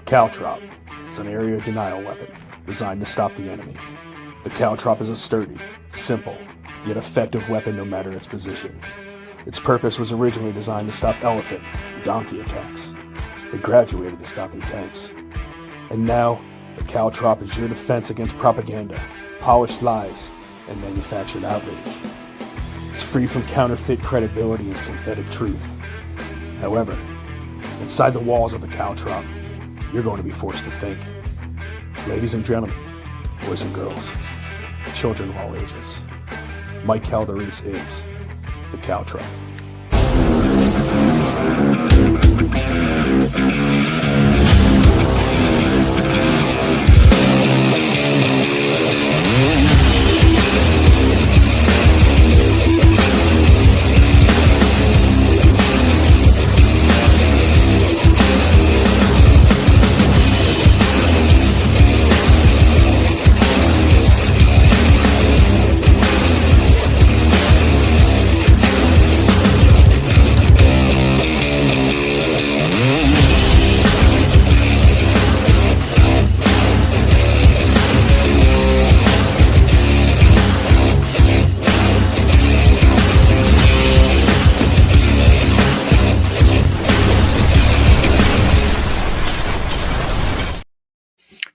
Caltrop is an area denial weapon designed to stop the enemy. The Caltrop is a sturdy, simple, yet effective weapon no matter its position. Its purpose was originally designed to stop elephant and donkey attacks. It graduated to stopping tanks. And now, the Caltrop is your defense against propaganda, polished lies, and manufactured outrage. It's free from counterfeit credibility and synthetic truth. However, inside the walls of the Caltrop, you're going to be forced to think. Ladies and gentlemen, boys and girls, children of all ages, Mike Calderese is the Caltrop.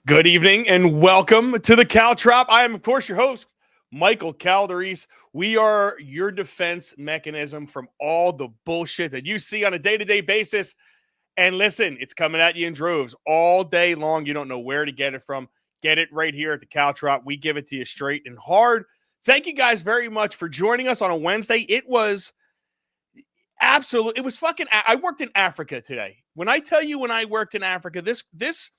Good evening and welcome to the Caltrop. I am, of course, your host, Michael Calderese. We are your defense mechanism from all the bullshit that you see on a day-to-day basis. And listen, it's coming at you in droves all day long. You don't know where to get it from. Get it right here at the Caltrop. We give it to you straight and hard. Thank you guys very much for joining us on a Wednesday. It was absolutely, it was fucking, I worked in Africa today. When I tell you when I worked in Africa, this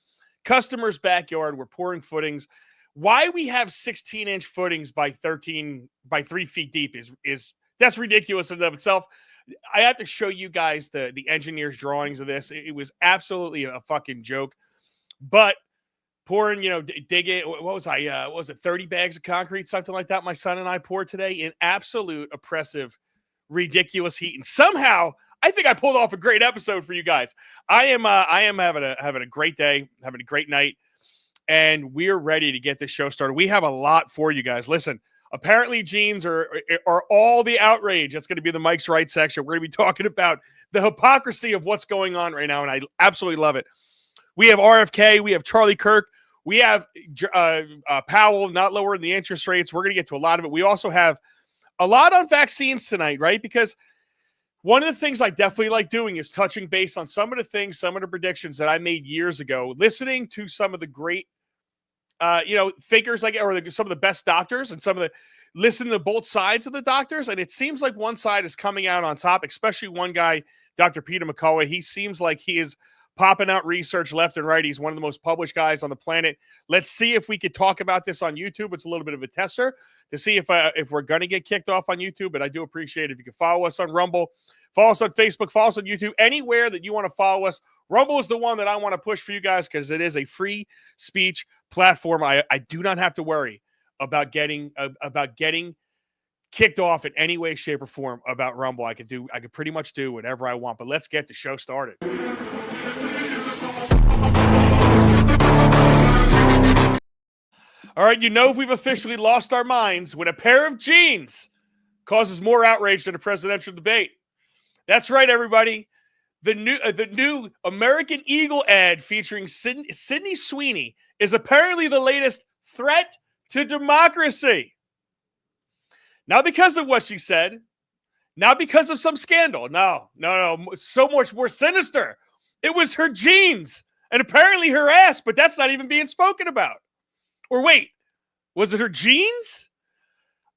customer's backyard, we're pouring footings. Why we have 16-inch footings by 3 feet deep is that's ridiculous in and of itself. I have to show you guys the engineer's drawings of this. It was absolutely a fucking joke. But pouring, digging, what was 30 bags of concrete, something like that. My son and I poured today in absolute oppressive, ridiculous heat. And somehow, I think I pulled off a great episode for you guys. I am having a great day, having a great night, and we're ready to get this show started. We have a lot for you guys. Listen, apparently jeans are all the outrage. That's going to be the Mike's Right section. We're going to be talking about the hypocrisy of what's going on right now, and I absolutely love it. We have RFK, we have Charlie Kirk, we have Powell not lowering the interest rates. We're going to get to a lot of it. We also have a lot on vaccines tonight, right? Because one of the things I definitely like doing is touching base on some of the predictions that I made years ago, listening to some of the great, figures some of the best doctors and listen to both sides of the doctors. And it seems like one side is coming out on top, especially one guy, Dr. Peter McCullough. He seems like he is popping out research left and right. He's one of the most published guys on the planet. Let's see if we could talk about this on YouTube. It's a little bit of a tester to see if we're going to get kicked off on YouTube, but I do appreciate it if you can follow us on Rumble, follow us on Facebook, follow us on YouTube, anywhere that you want to follow us. Rumble is the one that I want to push for you guys because it is a free speech platform. I do not have to worry about getting kicked off in any way, shape, or form about Rumble. I could pretty much do whatever I want, but let's get the show started. All right, we've officially lost our minds when a pair of jeans causes more outrage than a presidential debate. That's right, everybody. The new American Eagle ad featuring Sydney Sweeney is apparently the latest threat to democracy. Not because of what she said, not because of some scandal. No, so much more sinister. It was her jeans and apparently her ass, but that's not even being spoken about. Or wait, was it her jeans?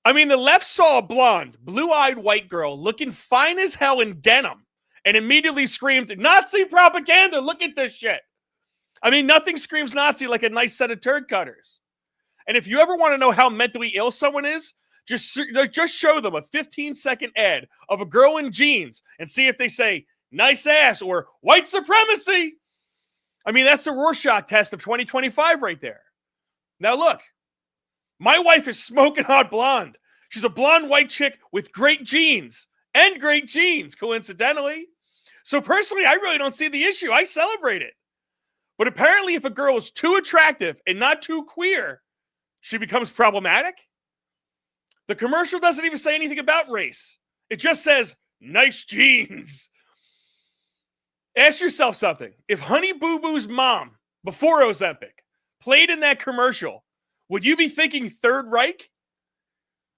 I mean, the left saw a blonde, blue-eyed white girl looking fine as hell in denim and immediately screamed, Nazi propaganda, look at this shit. I mean, nothing screams Nazi like a nice set of turd cutters. And if you ever want to know how mentally ill someone is, just show them a 15-second ad of a girl in jeans and see if they say, nice ass or white supremacy. I mean, that's the Rorschach test of 2025 right there. Now, look, my wife is smoking hot blonde. She's a blonde white chick with great genes and great genes, coincidentally. So personally, I really don't see the issue. I celebrate it. But apparently if a girl is too attractive and not too queer, she becomes problematic. The commercial doesn't even say anything about race. It just says, nice jeans. Ask yourself something. If Honey Boo Boo's mom, before Ozempic, played in that commercial, would you be thinking Third Reich?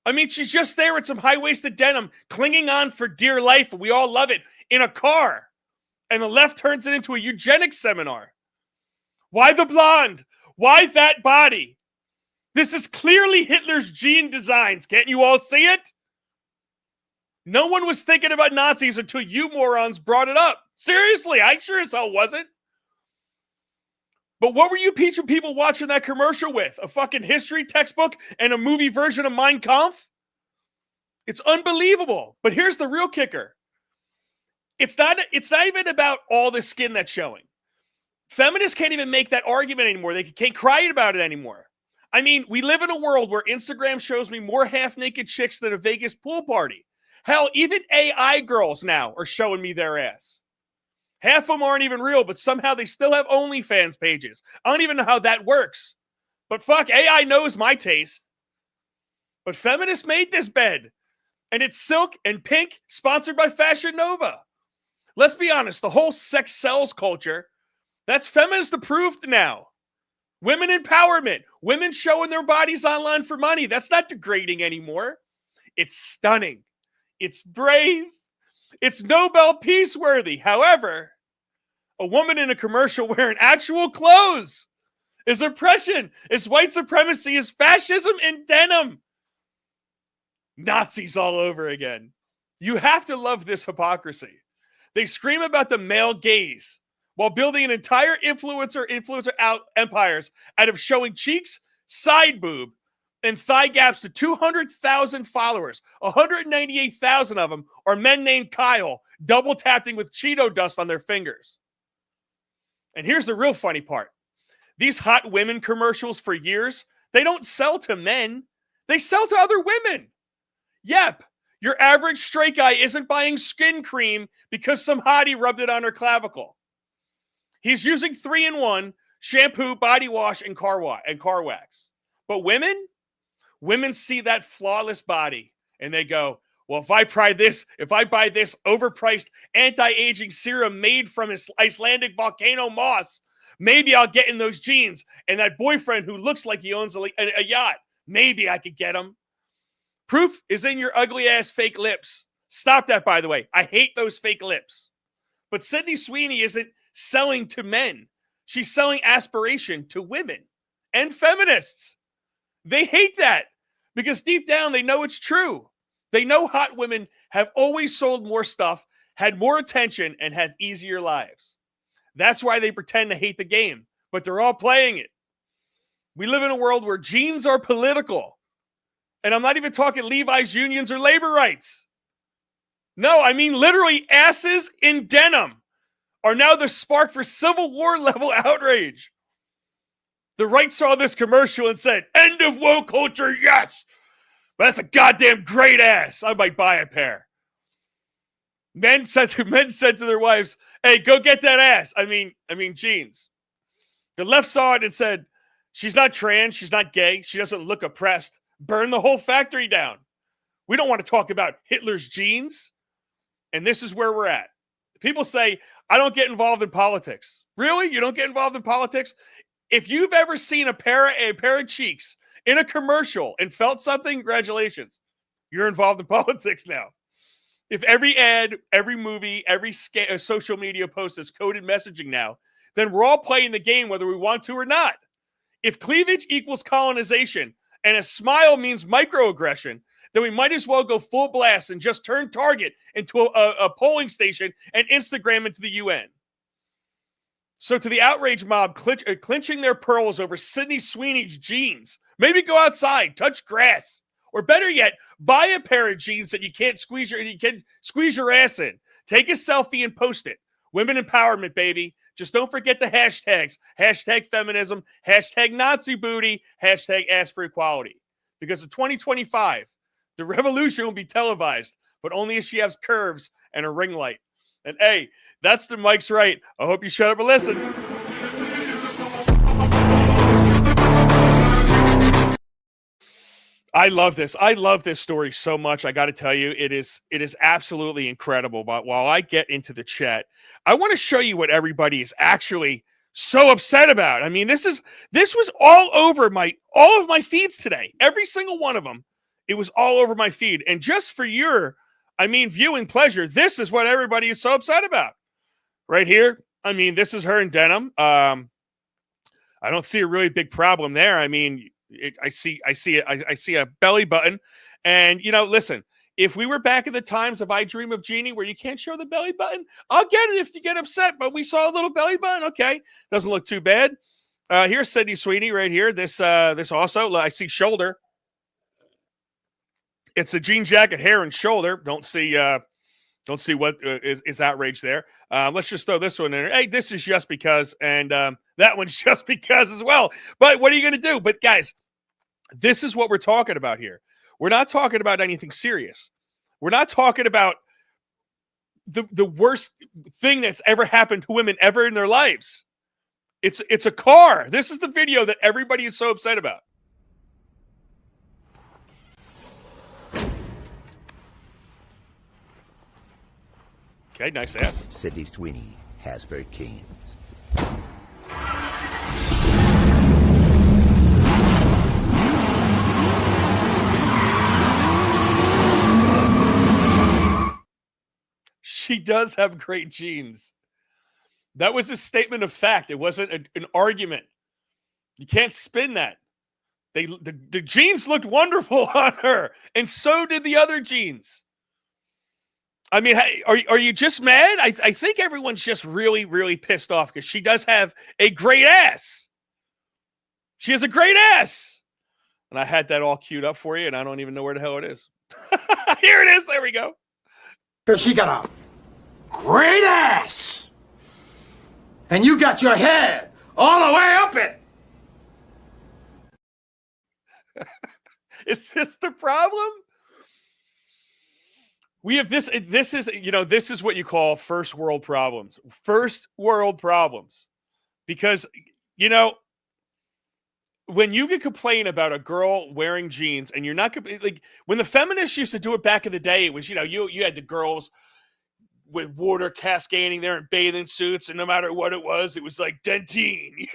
I mean, she's just there with some high-waisted denim, clinging on for dear life, and we all love it, in a car. And the left turns it into a eugenics seminar. Why the blonde? Why that body? This is clearly Hitler's gene designs. Can't you all see it? No one was thinking about Nazis until you morons brought it up. Seriously, I sure as hell wasn't. But what were you teaching people watching that commercial with? A fucking history textbook and a movie version of Mein Kampf? It's unbelievable. But here's the real kicker. It's not even about all the skin that's showing. Feminists can't even make that argument anymore. They can't cry about it anymore. I mean, we live in a world where Instagram shows me more half-naked chicks than a Vegas pool party. Hell, even AI girls now are showing me their ass. Half of them aren't even real, but somehow they still have OnlyFans pages. I don't even know how that works. But fuck, AI knows my taste. But feminists made this bed. And it's silk and pink, sponsored by Fashion Nova. Let's be honest, the whole sex sells culture, that's feminist approved now. Women empowerment, women showing their bodies online for money. That's not degrading anymore. It's stunning. It's brave. It's Nobel Peace worthy. However, a woman in a commercial wearing actual clothes is oppression, is white supremacy, is fascism in denim. Nazis all over again. You have to love this hypocrisy. They scream about the male gaze while building an entire influencer out empires out of showing cheeks, side boob, and thigh gaps to 200,000 followers. 198,000 of them are men named Kyle, double tapping with Cheeto dust on their fingers. And here's the real funny part. These hot women commercials for years, they don't sell to men. They sell to other women. Yep, your average straight guy isn't buying skin cream because some hottie rubbed it on her clavicle. He's using 3-in-1 shampoo, body wash, and car wax. But women see that flawless body and they go, well, if I buy this overpriced anti-aging serum made from Icelandic volcano moss, maybe I'll get in those jeans. And that boyfriend who looks like he owns a yacht, maybe I could get him. Proof is in your ugly ass fake lips. Stop that, by the way. I hate those fake lips. But Sydney Sweeney isn't selling to men. She's selling aspiration to women and feminists. They hate that because deep down they know it's true. They know hot women have always sold more stuff, had more attention, and had easier lives. That's why they pretend to hate the game, but they're all playing it. We live in a world where jeans are political. And I'm not even talking Levi's unions or labor rights. No, I mean literally asses in denim are now the spark for Civil War level outrage. The right saw this commercial and said, end of woke culture, yes. But that's a goddamn great ass. I might buy a pair. Men said to their wives, hey, go get that ass. I mean jeans. The left saw it and said, she's not trans, she's not gay, she doesn't look oppressed. Burn the whole factory down. We don't want to talk about Hitler's genes. And this is where we're at. People say, I don't get involved in politics. Really? You don't get involved in politics? If you've ever seen a pair of cheeks in a commercial and felt something, congratulations. You're involved in politics now. If every ad, every movie, every social media post is coded messaging now, then we're all playing the game whether we want to or not. If cleavage equals colonization and a smile means microaggression, then we might as well go full blast and just turn Target into a polling station and Instagram into the UN. So to the outrage mob clinching their pearls over Sydney Sweeney's jeans, maybe go outside, touch grass, or better yet, buy a pair of jeans that you can squeeze your ass in. Take a selfie and post it. Women empowerment, baby. Just don't forget the hashtags. Hashtag feminism, hashtag Nazi booty, hashtag ask for equality. Because in 2025, the revolution will be televised, but only if she has curves and a ring light. And hey, that's the Mike's right. I hope you shut up and listen. I love this. I love this story so much. I got to tell you, it is absolutely incredible. But while I get into the chat, I want to show you what everybody is actually so upset about. I mean, this was all over all of my feeds today. Every single one of them. It was all over my feed. And just for your, viewing pleasure, this is what everybody is so upset about. Right here. I mean, this is her in denim. I don't see a really big problem there. I mean, I see a belly button, and listen. If we were back in the times of I Dream of Jeannie, where you can't show the belly button, I'll get it if you get upset. But we saw a little belly button. Okay, doesn't look too bad. Here's Sydney Sweeney right here. This also I see shoulder. It's a jean jacket, hair, and shoulder. Don't see what is outrage there. Let's just throw this one in there. Hey, this is just because, and that one's just because as well. But what are you going to do? But guys, this is what we're talking about here. We're not talking about anything serious. We're not talking about the worst thing that's ever happened to women ever in their lives. It's a car. This is the video that everybody is so upset about. Okay, nice ass. Sydney Sweeney has very canes. She does have great jeans. That was a statement of fact. It wasn't an argument. You can't spin that. The jeans looked wonderful on her, and so did the other jeans. I mean, are you just mad? I think everyone's just really, really pissed off because she does have a great ass. She has a great ass. And I had that all queued up for you, and I don't even know where the hell it is. Here it is. There we go. Because she got a great ass. And you got your head all the way up it. Is this the problem? We have this is what you call first world problems. First world problems. Because, when you can complain about a girl wearing jeans and you're not like when the feminists used to do it back in the day, it was, you had the girls with water cascading there in bathing suits, and no matter what it was like Dentine.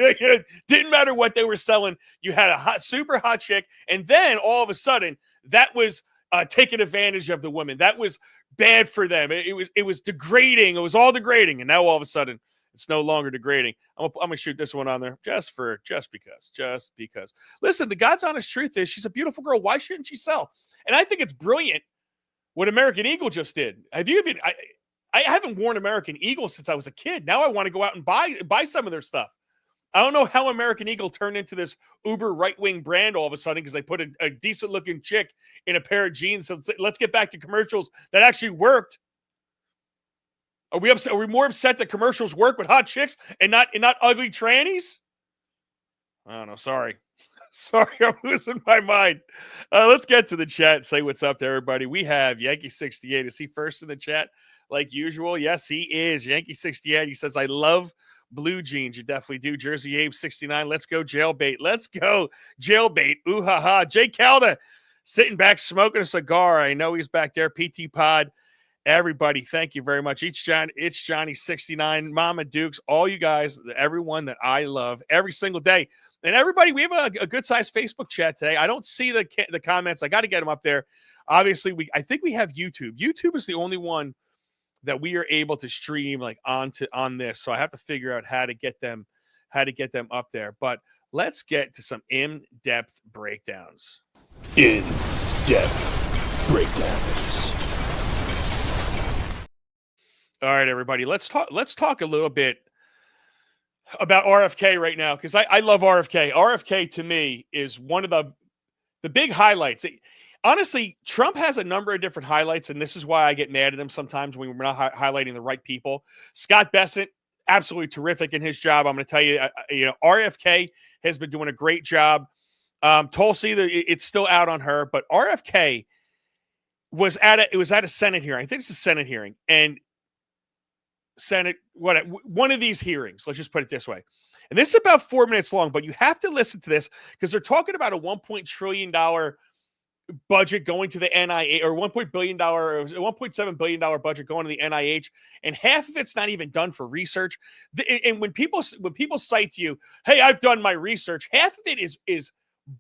Didn't matter what they were selling. You had a super hot chick, and then all of a sudden that was taking advantage of the women. That was bad for them. It was degrading. It was all degrading, and now all of a sudden it's no longer degrading. I'm gonna shoot this one on there just because. Listen, the God's honest truth is she's a beautiful girl. Why shouldn't she sell? And I think it's brilliant what American Eagle just did. Have you even? I haven't worn American Eagle since I was a kid. Now I want to go out and buy some of their stuff. I don't know how American Eagle turned into this uber right-wing brand all of a sudden because they put a decent-looking chick in a pair of jeans. So let's get back to commercials that actually worked. Are we upset? Are we more upset that commercials work with hot chicks and not ugly trannies? I don't know. Sorry, I'm losing my mind. Let's get to the chat and say what's up to everybody. We have Yankee 68. Is he first in the chat like usual? Yes, he is. Yankee 68. He says, I love blue jeans. You definitely do. Jersey Abe 69. Let's go jailbait. Let's go jailbait. Ooh ha ha. Jay Calda sitting back smoking a cigar. I know he's back there. PT Pod. Everybody, thank you very much. It's Johnny 69, Mama Dukes, all you guys, everyone that I love every single day. And everybody, we have a good-sized Facebook chat today. I don't see the comments. I got to get them up there. Obviously, I think we have YouTube. YouTube is the only one that we are able to stream like on this. So I have to figure out how to get them up there. But let's get to some in-depth breakdowns. In-depth breakdowns. All right, everybody. Let's talk a little bit about RFK right now because I love RFK. RFK to me is one of the big highlights. Honestly, Trump has a number of different highlights, and this is why I get mad at him sometimes when we're not highlighting the right people. Scott Bessent, absolutely terrific in his job. I'm going to tell you, RFK has been doing a great job. Tulsi, it's still out on her, but RFK was at a Senate hearing. I think it's a Senate hearing, and Senate, one of these hearings, let's just put it this way. And this is about 4 minutes long, but you have to listen to this because they're talking about a $1.1 trillion budget going to the NIH, or $1.7 billion budget going to the NIH, and half of it's not even done for research. And when people cite to you, hey, I've done my research, half of it is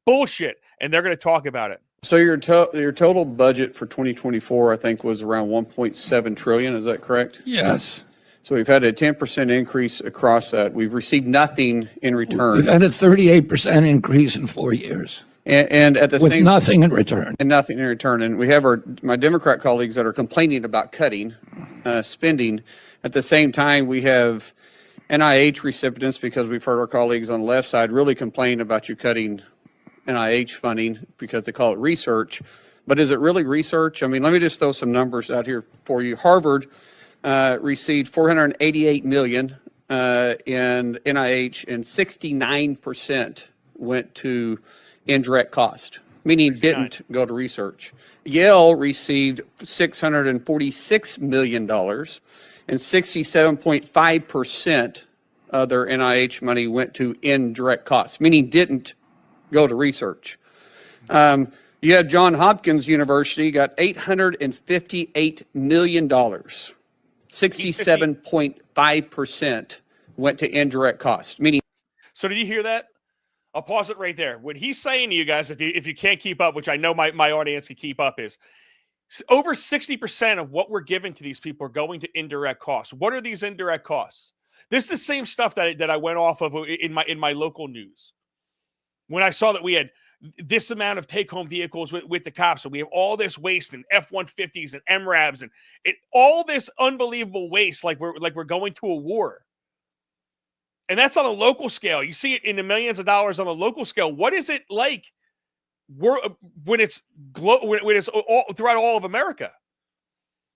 bullshit, and they're going to talk about it. So your total budget for 2024, I think, was around 1.7 trillion. Is that correct? Yes. So we've had a 10% increase across that. We've received nothing in return. We've had a 38% increase in 4 years. And at the with same nothing in return. And nothing in return. And we have my Democrat colleagues that are complaining about cutting spending. At the same time, we have NIH recipients, because we've heard our colleagues on the left side really complain about you cutting NIH funding because they call it research. But is it really research? I mean, let me just throw some numbers out here for you. Harvard received $488 million in NIH, and 69% went to indirect cost, meaning didn't go to research. Yale received $646 million, and 67.5% of their NIH money went to indirect costs, meaning didn't go to research. You had Johns Hopkins University got $858 million. 67.5% went to indirect cost, meaning. So did you hear that? I'll pause it right there. What he's saying to you guys, if you can't keep up, which I know my audience can keep up, is over 60% of what we're giving to these people are going to indirect costs. What are these indirect costs? This is the same stuff that I went off of in my local news. When I saw that we had this amount of take-home vehicles with the cops, and we have all this waste and F-150s and MRABs and all this unbelievable waste, like we're going to a war. And that's on a local scale. You see it in the millions of dollars on the local scale. What is it like when it's all throughout all of America?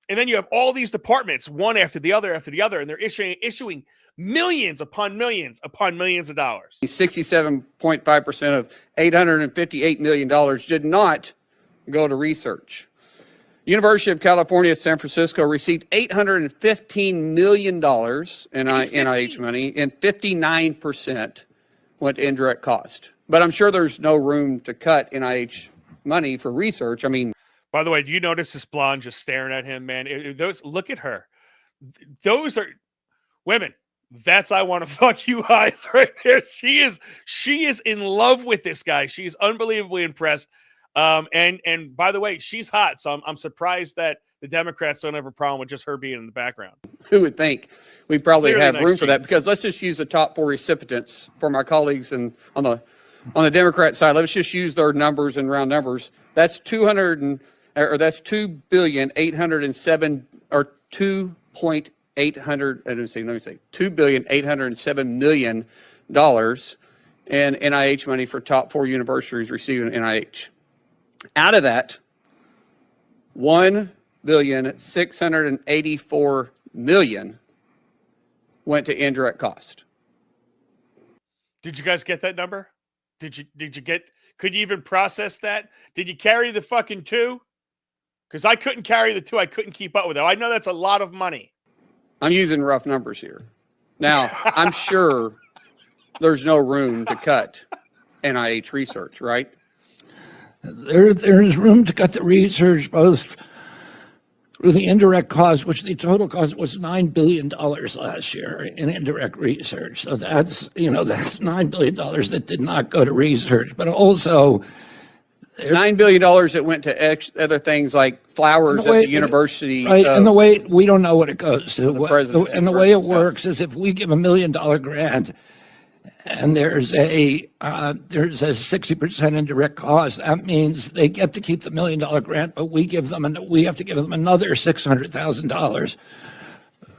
And then you have all these departments, one after the other, and they're issuing millions upon millions upon millions of dollars. 67.5% of $858 million did not go to research. University of California, San Francisco received $815 million in NIH money, and 59% went to indirect cost. But I'm sure there's no room to cut NIH money for research. I mean, by the way, do you notice this blonde just staring at him, man? Look at her. Those are women. That's I want to fuck you eyes right there. She is in love with this guy. She's unbelievably impressed. And by the way, she's hot. So I'm surprised that the Democrats don't have a problem with just her being in the background. Who would think we probably Clearly have nice room for chick. that? Because let's just use the top 4 recipients for my colleagues, and on the Democrat side, let's just use their numbers and round numbers. That's $2,807 or $2.807 million in NIH money for top 4 universities receiving NIH. Out of that, $1,684 million went to indirect cost. Did you guys get that number? Could you even process that? Did you carry the fucking 2? Because I couldn't carry the 2. I couldn't keep up with it. I know that's a lot of money. I'm using rough numbers here. Now, I'm sure there's no room to cut NIH research, right? There's room to cut the research both through the indirect cost, which the total cost was $9 billion last year in indirect research. So that's $9 billion that did not go to research, but also $9 billion that went to other things like flowers at the university. Right, and the way we don't know what it goes to. The way it works is if we give $1 million grant and there's a 60% indirect cost, that means they get to keep the $1 million grant, but we have to give them another $600,000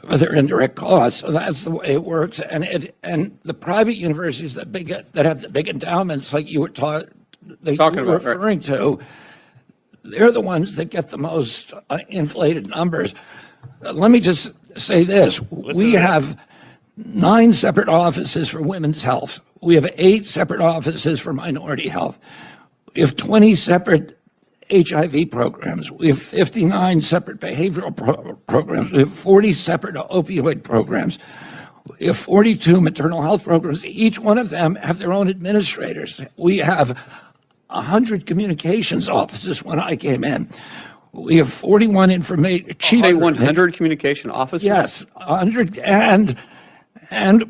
for their indirect costs. So that's the way it works. And the private universities that have the big endowments, like you were referring to, they're the ones that get the most inflated numbers. Let me just say this. We have 9 separate offices for women's health. We have 8 separate offices for minority health. We have 20 separate HIV programs. We have 59 separate behavioral programs. We have 40 separate opioid programs. We have 42 maternal health programs. Each one of them have their own administrators. We have 100 communications officers when I came in. We have 41 chief. 100 communication officers? Yes, 100, and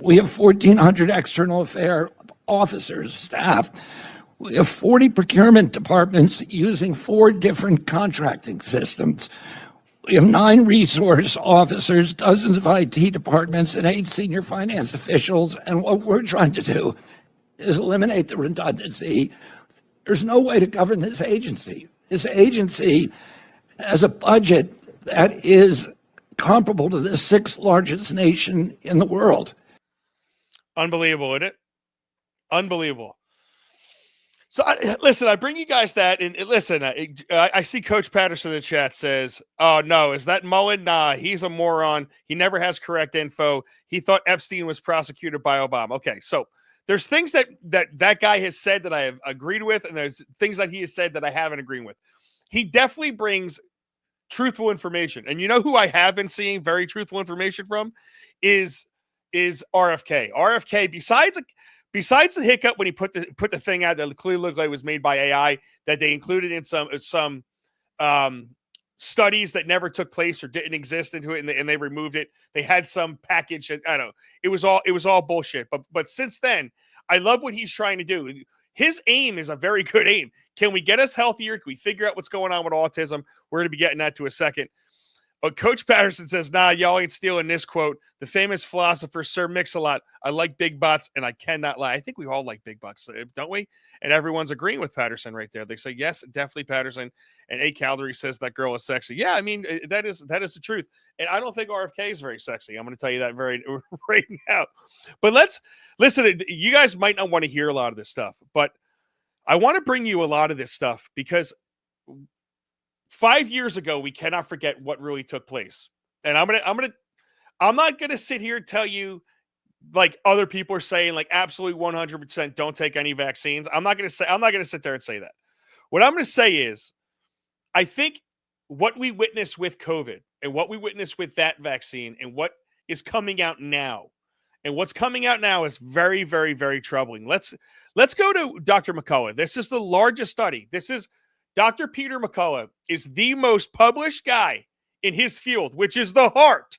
we have 1,400 external affair officers, staff. We have 40 procurement departments using 4 different contracting systems. We have 9 resource officers, dozens of IT departments, and 8 senior finance officials. And what we're trying to do is eliminate the redundancy. There's no way to govern this agency. This agency has a budget that is comparable to the 6th largest nation in the world. Unbelievable, isn't it? Unbelievable. So, listen, I bring you guys that, and listen, I see Coach Patterson in the chat says, oh, no, is that Mullen? Nah, he's a moron. He never has correct info. He thought Epstein was prosecuted by Obama. Okay, so there's things that guy has said that I have agreed with, and there's things that he has said that I haven't agreed with. He definitely brings truthful information. And you know who I have been seeing very truthful information from is RFK. RFK, besides the hiccup when he put the thing out that clearly looked like it was made by AI, that they included in some studies that never took place or didn't exist into it, and they removed it. They had some package that, I don't know. It was all bullshit. But since then, I love what he's trying to do. His aim is a very good aim. Can we get us healthier? Can we figure out what's going on with autism? We're going to be getting that to a second. But Coach Patterson says, nah, y'all ain't stealing this quote. The famous philosopher, Sir Mix-a-Lot, I like big butts, and I cannot lie. I think we all like big butts, don't we? And everyone's agreeing with Patterson right there. They say, yes, definitely Patterson. And A. Caldery says that girl is sexy. Yeah, I mean, that is the truth. And I don't think RFK is very sexy. I'm going to tell you that right now. But let's listen. You guys might not want to hear a lot of this stuff, but I want to bring you a lot of this stuff because 5 years ago, we cannot forget what really took place. And I'm not gonna sit here and tell you like other people are saying, like absolutely 100% don't take any vaccines. I'm not gonna sit there and say that. What I'm gonna say is, I think what we witnessed with COVID and what we witnessed with that vaccine and what is coming out now, and what's coming out now is very, very, very troubling. Let's go to Dr. McCullough. This is the largest study. This is Dr. Peter McCullough is the most published guy in his field, which is the heart.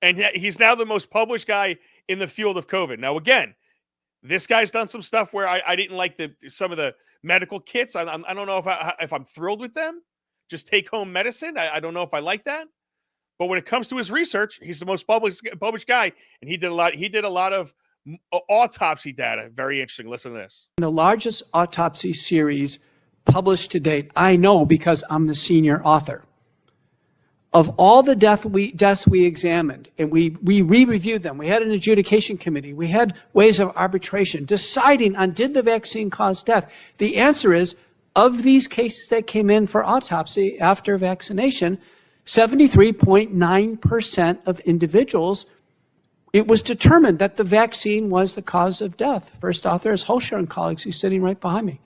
And he's now the most published guy in the field of COVID. Now, again, this guy's done some stuff where I didn't like some of the medical kits. I don't know if I'm thrilled with them. Just take home medicine. I don't know if I like that. But when it comes to his research, he's the most published guy, and he did a lot of autopsy data. Very interesting. Listen to this. The largest autopsy series published to date, I know because I'm the senior author. Of all the deaths we examined, and we re-reviewed them, we had an adjudication committee, we had ways of arbitration, deciding on did the vaccine cause death. The answer is, of these cases that came in for autopsy after vaccination, 73.9% of individuals, it was determined that the vaccine was the cause of death. First author is Holscher and colleagues. He's sitting right behind me.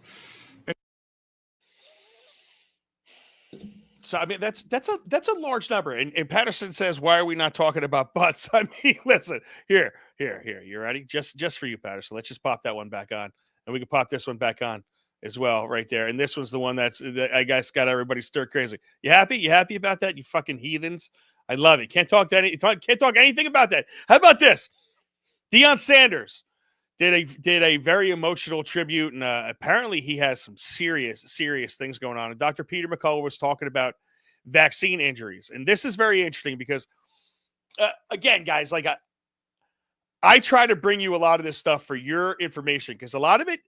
So I mean that's a large number. And Patterson says, why are we not talking about butts? I mean, listen, here. You ready? Just for you, Patterson. Let's just pop that one back on, and we can pop this one back on as well, right there. And this one's the one that I guess got everybody stir crazy. You happy? You happy about that? You fucking heathens. I love it. Can't talk anything about that. How about this? Deion Sanders did a very emotional tribute, and apparently he has some serious things going on. And Dr. Peter McCullough was talking about vaccine injuries, and this is very interesting because, again, guys, like I try to bring you a lot of this stuff for your information because a lot of it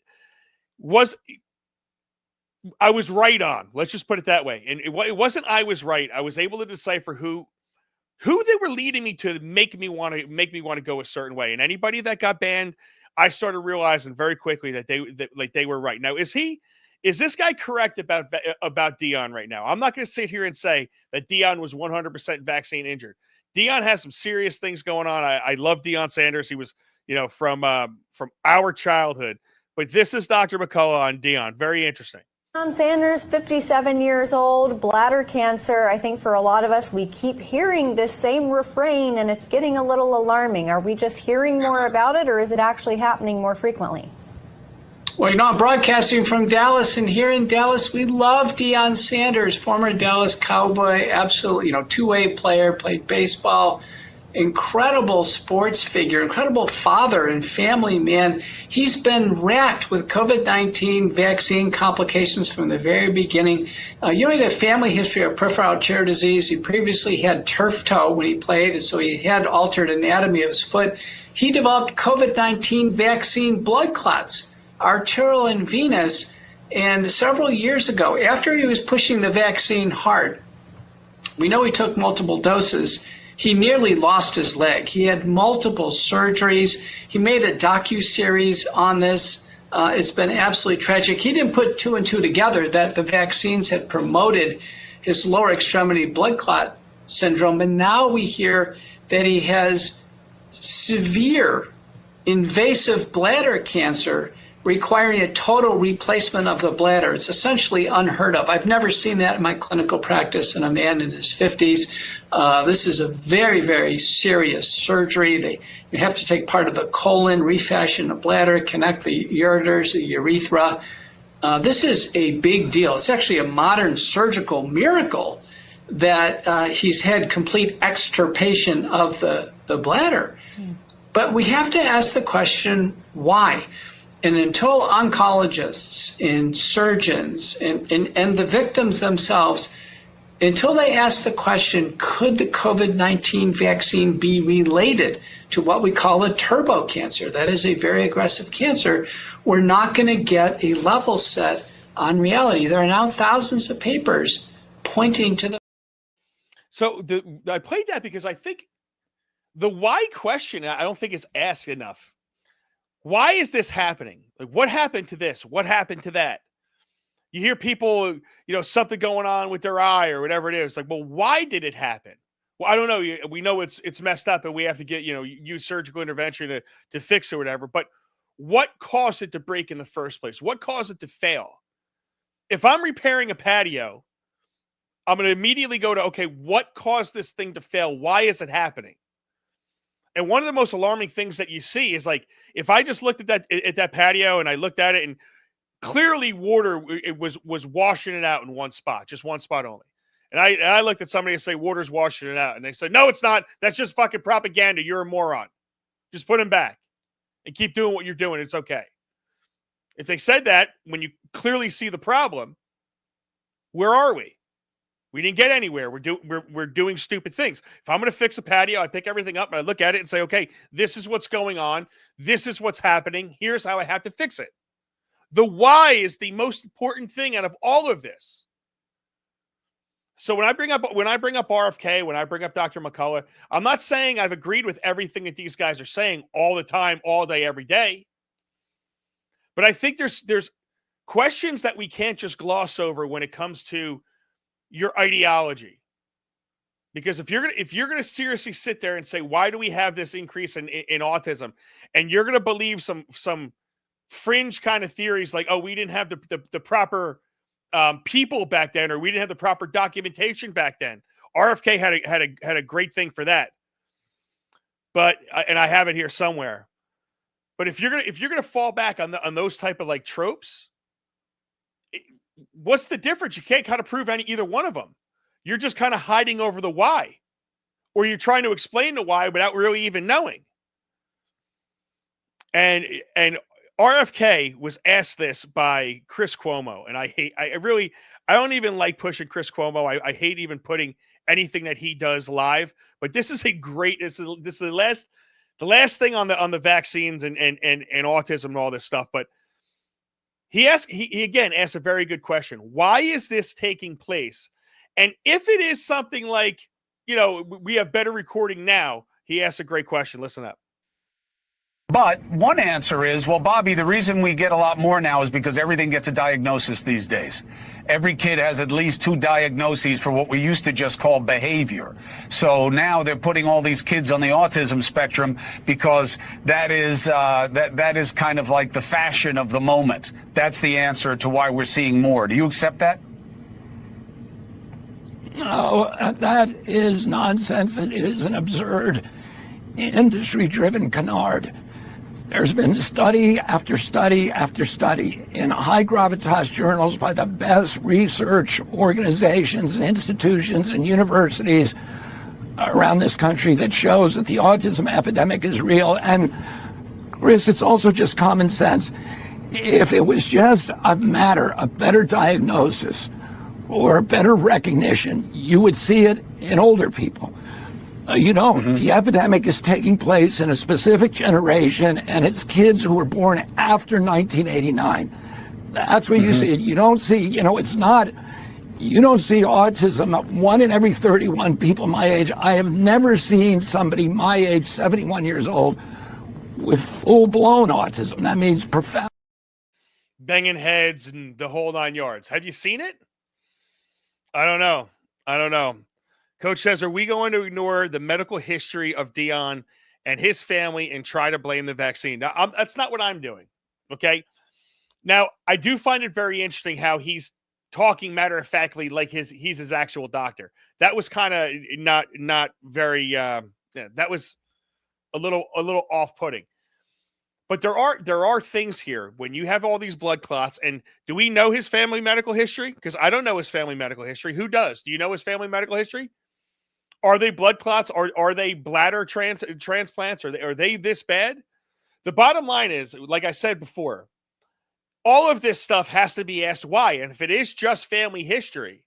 I was right on. Let's just put it that way. And it wasn't I was right. I was able to decipher who they were leading me to make me want to go a certain way. And anybody that got banned, I started realizing very quickly that they were right. Now, is this guy correct about Deion right now? I'm not going to sit here and say that Deion was 100% vaccine injured. Deion has some serious things going on. I love Deion Sanders. He was, from our childhood. But this is Dr. McCullough on Deion. Very interesting. Deion Sanders, 57 years old, bladder cancer. I think for a lot of us, we keep hearing this same refrain, and it's getting a little alarming. Are we just hearing more about it, or is it actually happening more frequently? Well, you know, I'm broadcasting from Dallas, and here in Dallas, we love Deion Sanders, former Dallas Cowboy, absolutely, two-way player, played baseball, incredible sports figure, incredible father and family man. He's been racked with COVID-19 vaccine complications from the very beginning. He had a family history of peripheral arterial disease. He previously had turf toe when he played, and so he had altered anatomy of his foot. He developed COVID-19 vaccine blood clots, arterial and venous, and several years ago, after he was pushing the vaccine hard, we know he took multiple doses. He nearly lost his leg. He had multiple surgeries. He made a docu-series on this. It's been absolutely tragic. He didn't put two and two together that the vaccines had promoted his lower extremity blood clot syndrome. And now we hear that he has severe invasive bladder cancer requiring a total replacement of the bladder. It's essentially unheard of. I've never seen that in my clinical practice in a man in his 50s. This is a very, very serious surgery. You have to take part of the colon, refashion the bladder, connect the ureters, the urethra. This is a big deal. It's actually a modern surgical miracle that he's had complete extirpation of the bladder. But we have to ask the question, why? And until oncologists and surgeons and the victims themselves, until they ask the question, could the COVID-19 vaccine be related to what we call a turbo cancer? That is a very aggressive cancer. We're not going to get a level set on reality. There are now thousands of papers pointing to the. So I played that because I think the why question, I don't think is asked enough. Why is this happening? Like, what happened to this? What happened to that? You hear people, something going on with their eye or whatever it is. Like, well, why did it happen? Well, I don't know. We know it's messed up and we have to get, use surgical intervention to fix it or whatever. But what caused it to break in the first place? What caused it to fail? If I'm repairing a patio, I'm going to immediately go to, okay, what caused this thing to fail? Why is it happening? And one of the most alarming things that you see is, like, if I just looked at that patio and I looked at it and clearly water was washing it out in one spot, just one spot only. And I looked at somebody and say, water's washing it out. And they said, no, it's not. That's just fucking propaganda. You're a moron. Just put them back and keep doing what you're doing. It's okay. If they said that when you clearly see the problem, where are we? We didn't get anywhere. We're doing stupid things. If I'm going to fix a patio, I pick everything up and I look at it and say, okay, this is what's going on. This is what's happening. Here's how I have to fix it. The why is the most important thing out of all of this. So when I bring up RFK, when I bring up Dr. McCullough, I'm not saying I've agreed with everything that these guys are saying all the time, all day, every day. But I think there's questions that we can't just gloss over when it comes to your ideology. Because if you're gonna seriously sit there and say, why do we have this increase in autism, and you're gonna believe some fringe kind of theories like, oh, we didn't have the proper people back then, or we didn't have the proper documentation back then. RFK had a great thing for that, but and I have it here somewhere. But if you're gonna fall back on those type of like tropes, what's the difference? You can't kind of prove either one of them. You're just kind of hiding over the why, or you're trying to explain the why without really even knowing. And RFK was asked this by Chris Cuomo, and I don't even like pushing Chris Cuomo. I hate even putting anything that he does live. But this is the last thing on the vaccines and autism and all this stuff. But he again asked a very good question. Why is this taking place? And if it is something like, we have better recording now, he asked a great question. Listen up. But one answer is, well, Bobby, the reason we get a lot more now is because everything gets a diagnosis these days. Every kid has at least 2 diagnoses for what we used to just call behavior. So now they're putting all these kids on the autism spectrum because that is kind of like the fashion of the moment. That's the answer to why we're seeing more. Do you accept that? No, that is nonsense. It is an absurd industry-driven canard. There's been study after study after study in high gravitas journals by the best research organizations and institutions and universities around this country that shows that the autism epidemic is real. And Chris, it's also just common sense. If it was just a matter of better diagnosis or better recognition, you would see it in older people. The epidemic is taking place in a specific generation, and it's kids who were born after 1989. That's where you see it. You don't see, it's not, you don't see autism. 1 in every 31 people my age. I have never seen somebody my age, 71 years old, with full-blown autism. That means profound. Banging heads and the whole 9 yards. Have you seen it? I don't know. Coach says, are we going to ignore the medical history of Dion and his family and try to blame the vaccine? Now, that's not what I'm doing, okay? Now, I do find it very interesting how he's talking matter-of-factly like he's his actual doctor. That was kind of not very that was a little off-putting. But there are things here when you have all these blood clots, and do we know his family medical history? Because I don't know his family medical history. Who does? Do you know his family medical history? Are they blood clots? Are they bladder transplants? Are they this bad? The bottom line is, like I said before, all of this stuff has to be asked why. And if it is just family history,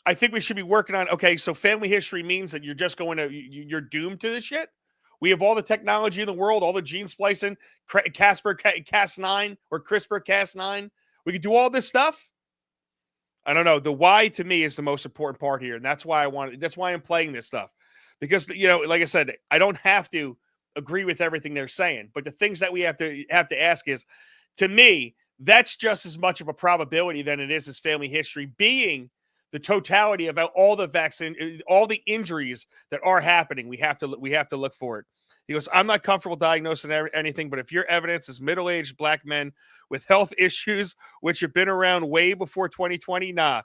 I think we should be working on, okay, so family history means that you're doomed to this shit. We have all the technology in the world, all the gene splicing, CRISPR-Cas9 or CRISPR-Cas9. We could do all this stuff. I don't know. The why to me is the most important part here, and that's why I'm playing this stuff, because like I said, I don't have to agree with everything they're saying, but the things that we have to ask is, to me, that's just as much of a probability than it is as family history being the totality about all the vaccine, all the injuries that are happening. We have to look for it. He goes, I'm not comfortable diagnosing anything, but if your evidence is middle-aged black men with health issues, which have been around way before 2020, nah.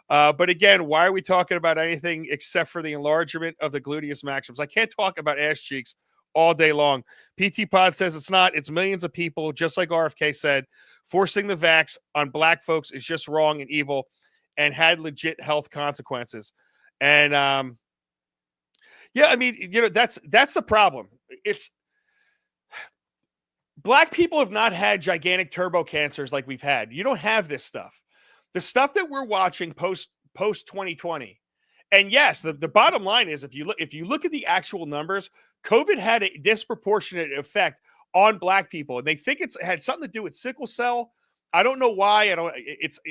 But again, why are we talking about anything except for the enlargement of the gluteus maximus? I can't talk about ass cheeks all day long. PT Pod says it's not. It's millions of people, just like RFK said. Forcing the vax on black folks is just wrong and evil and had legit health consequences. And that's the problem. It's black people have not had gigantic turbo cancers like we've had. You don't have this stuff. The stuff that we're watching post 2020. And yes, the bottom line is, if you look at the actual numbers, COVID had a disproportionate effect on black people, and they think it's had something to do with sickle cell. I don't know why.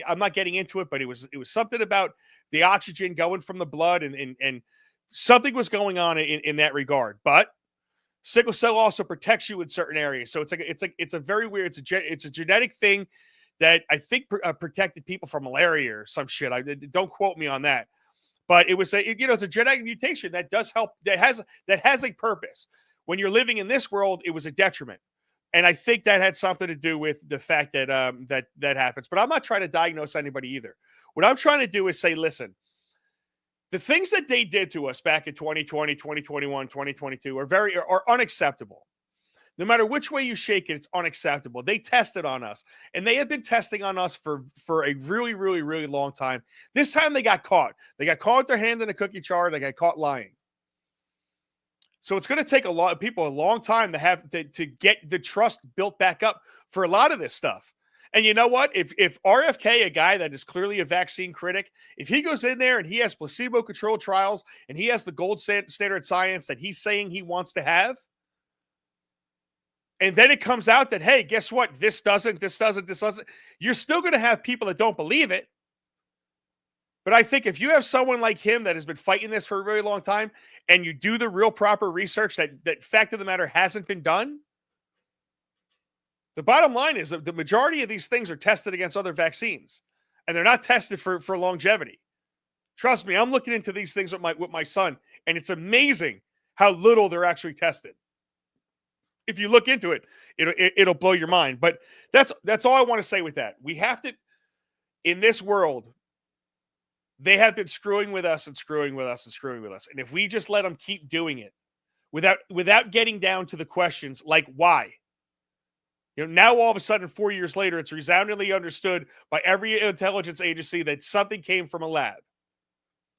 I'm not getting into it, but it was something about the oxygen going from the blood, and something was going on in that regard. But sickle cell also protects you in certain areas, so it's a very weird. It's a genetic thing that I think protected people from malaria or some shit. Don't quote me on that, but it's a genetic mutation that does help. That has a purpose. When you're living in this world, it was a detriment. And I think that had something to do with the fact that that happens. But I'm not trying to diagnose anybody either. What I'm trying to do is say, listen, the things that they did to us back in 2020, 2021, 2022 are unacceptable. No matter which way you shake it, it's unacceptable. They tested on us, and they have been testing on us for a really, really, really long time. This time they got caught. They got caught with their hand in a cookie jar. They got caught lying. So it's going to take a lot of people a long time to get the trust built back up for a lot of this stuff. And you know what? If RFK, a guy that is clearly a vaccine critic, if he goes in there and he has placebo-controlled trials and he has the gold standard science that he's saying he wants to have, and then it comes out that, hey, guess what? This doesn't, you're still going to have people that don't believe it. But I think if you have someone like him that has been fighting this for a very long time, and you do the real proper research that fact of the matter hasn't been done, the bottom line is that the majority of these things are tested against other vaccines, and they're not tested for longevity. Trust me, I'm looking into these things with my son, and it's amazing how little they're actually tested. If you look into it, it'll blow your mind. But that's all I want to say with that. We have to, in this world, they have been screwing with us and screwing with us and screwing with us. And if we just let them keep doing it, without getting down to the questions like why. Now all of a sudden, 4 years later, it's resoundingly understood by every intelligence agency that something came from a lab,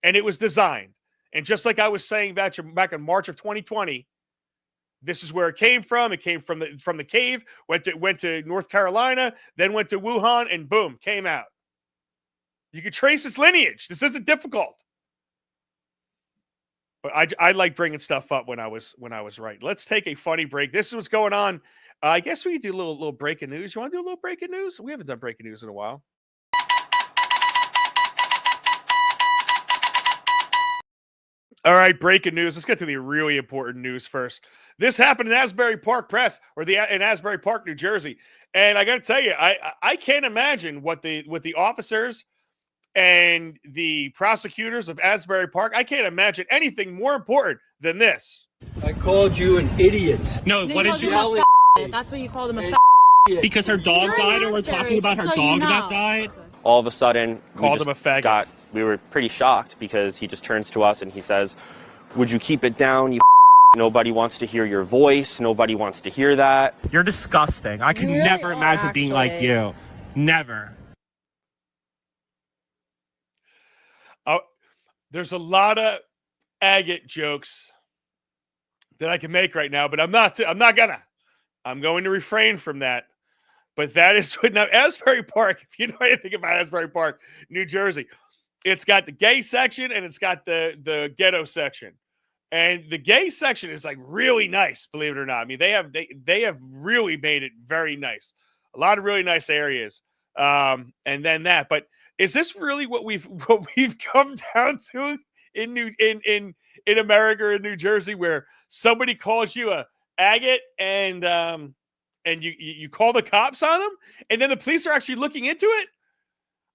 and it was designed. And just like I was saying back in March of 2020, this is where it came from. It came from the cave, went to North Carolina, then went to Wuhan, and boom, came out. You can trace its lineage. This isn't difficult. But I like bringing stuff up when I was right. Let's take a funny break. This is what's going on. I guess we could do a little breaking news. You want to do a little breaking news? We haven't done breaking news in a while. All right, breaking news. Let's get to the really important news first. This happened in Asbury Park Press, in Asbury Park, New Jersey. And I got to tell you, I can't imagine what the officers and the prosecutors of Asbury Park, I can't imagine anything more important than this. I called you an idiot. No, what did you yell at? That's what you called him, a Because her dog died, and we're talking about her dog that died? All of a sudden, called him a faggot. We were pretty shocked because he just turns to us and he says, "Would you keep it down, you Nobody wants to hear your voice. Nobody wants to hear that. You're disgusting. I could never imagine being like you. Never." There's a lot of agate jokes that I can make right now, but I'm gonna. I'm going to refrain from that. But that is what now Asbury Park, if you know anything about Asbury Park, New Jersey, it's got the gay section and it's got the ghetto section. And the gay section is like really nice, believe it or not. I mean, they have really made it very nice. A lot of really nice areas. And then that, but is this really what we've come down to in America or in New Jersey, where somebody calls you a agate and you call the cops on them, and then the police are actually looking into it?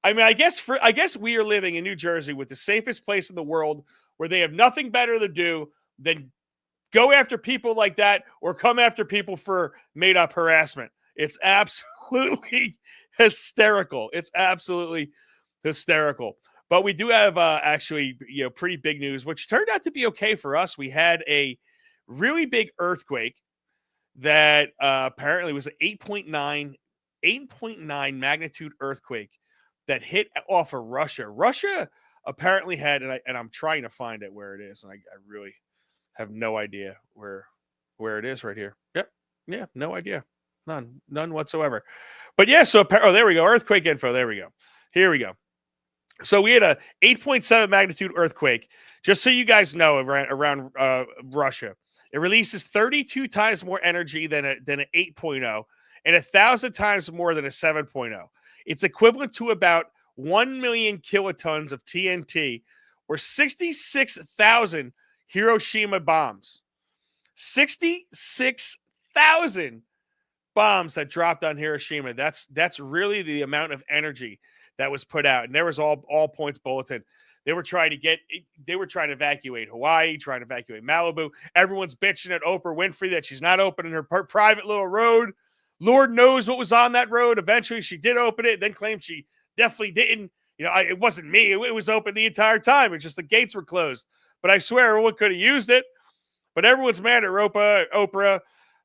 I mean, I guess we are living in New Jersey with the safest place in the world, where they have nothing better to do than go after people like that or come after people for made up harassment. It's absolutely hysterical. It's absolutely hysterical. But we do have actually, pretty big news, which turned out to be okay for us. We had a really big earthquake that apparently was an 8.9 magnitude earthquake that hit off of Russia. Russia apparently had, and I'm trying to find it where it is, and I really have no idea where it is right here. Yep. Yeah, no idea. None whatsoever. But yeah, so there we go. Earthquake info. There we go. Here we go. So we had a 8.7 magnitude earthquake. Just so you guys know, around Russia, it releases 32 times more energy than an 8.0 and 1,000 times more than a 7.0. It's equivalent to about 1 million kilotons of TNT, or 66,000 Hiroshima bombs. 66,000 bombs that dropped on Hiroshima. That's really the amount of energy that was put out. And there was all points bulletin. They were trying to evacuate Hawaii, trying to evacuate Malibu. Everyone's bitching at Oprah Winfrey that she's not opening her private little road. Lord knows what was on that road. Eventually she did open it, then claimed she definitely didn't. It wasn't me. It was open the entire time. It's just the gates were closed. But I swear everyone could have used it. But everyone's mad at Oprah.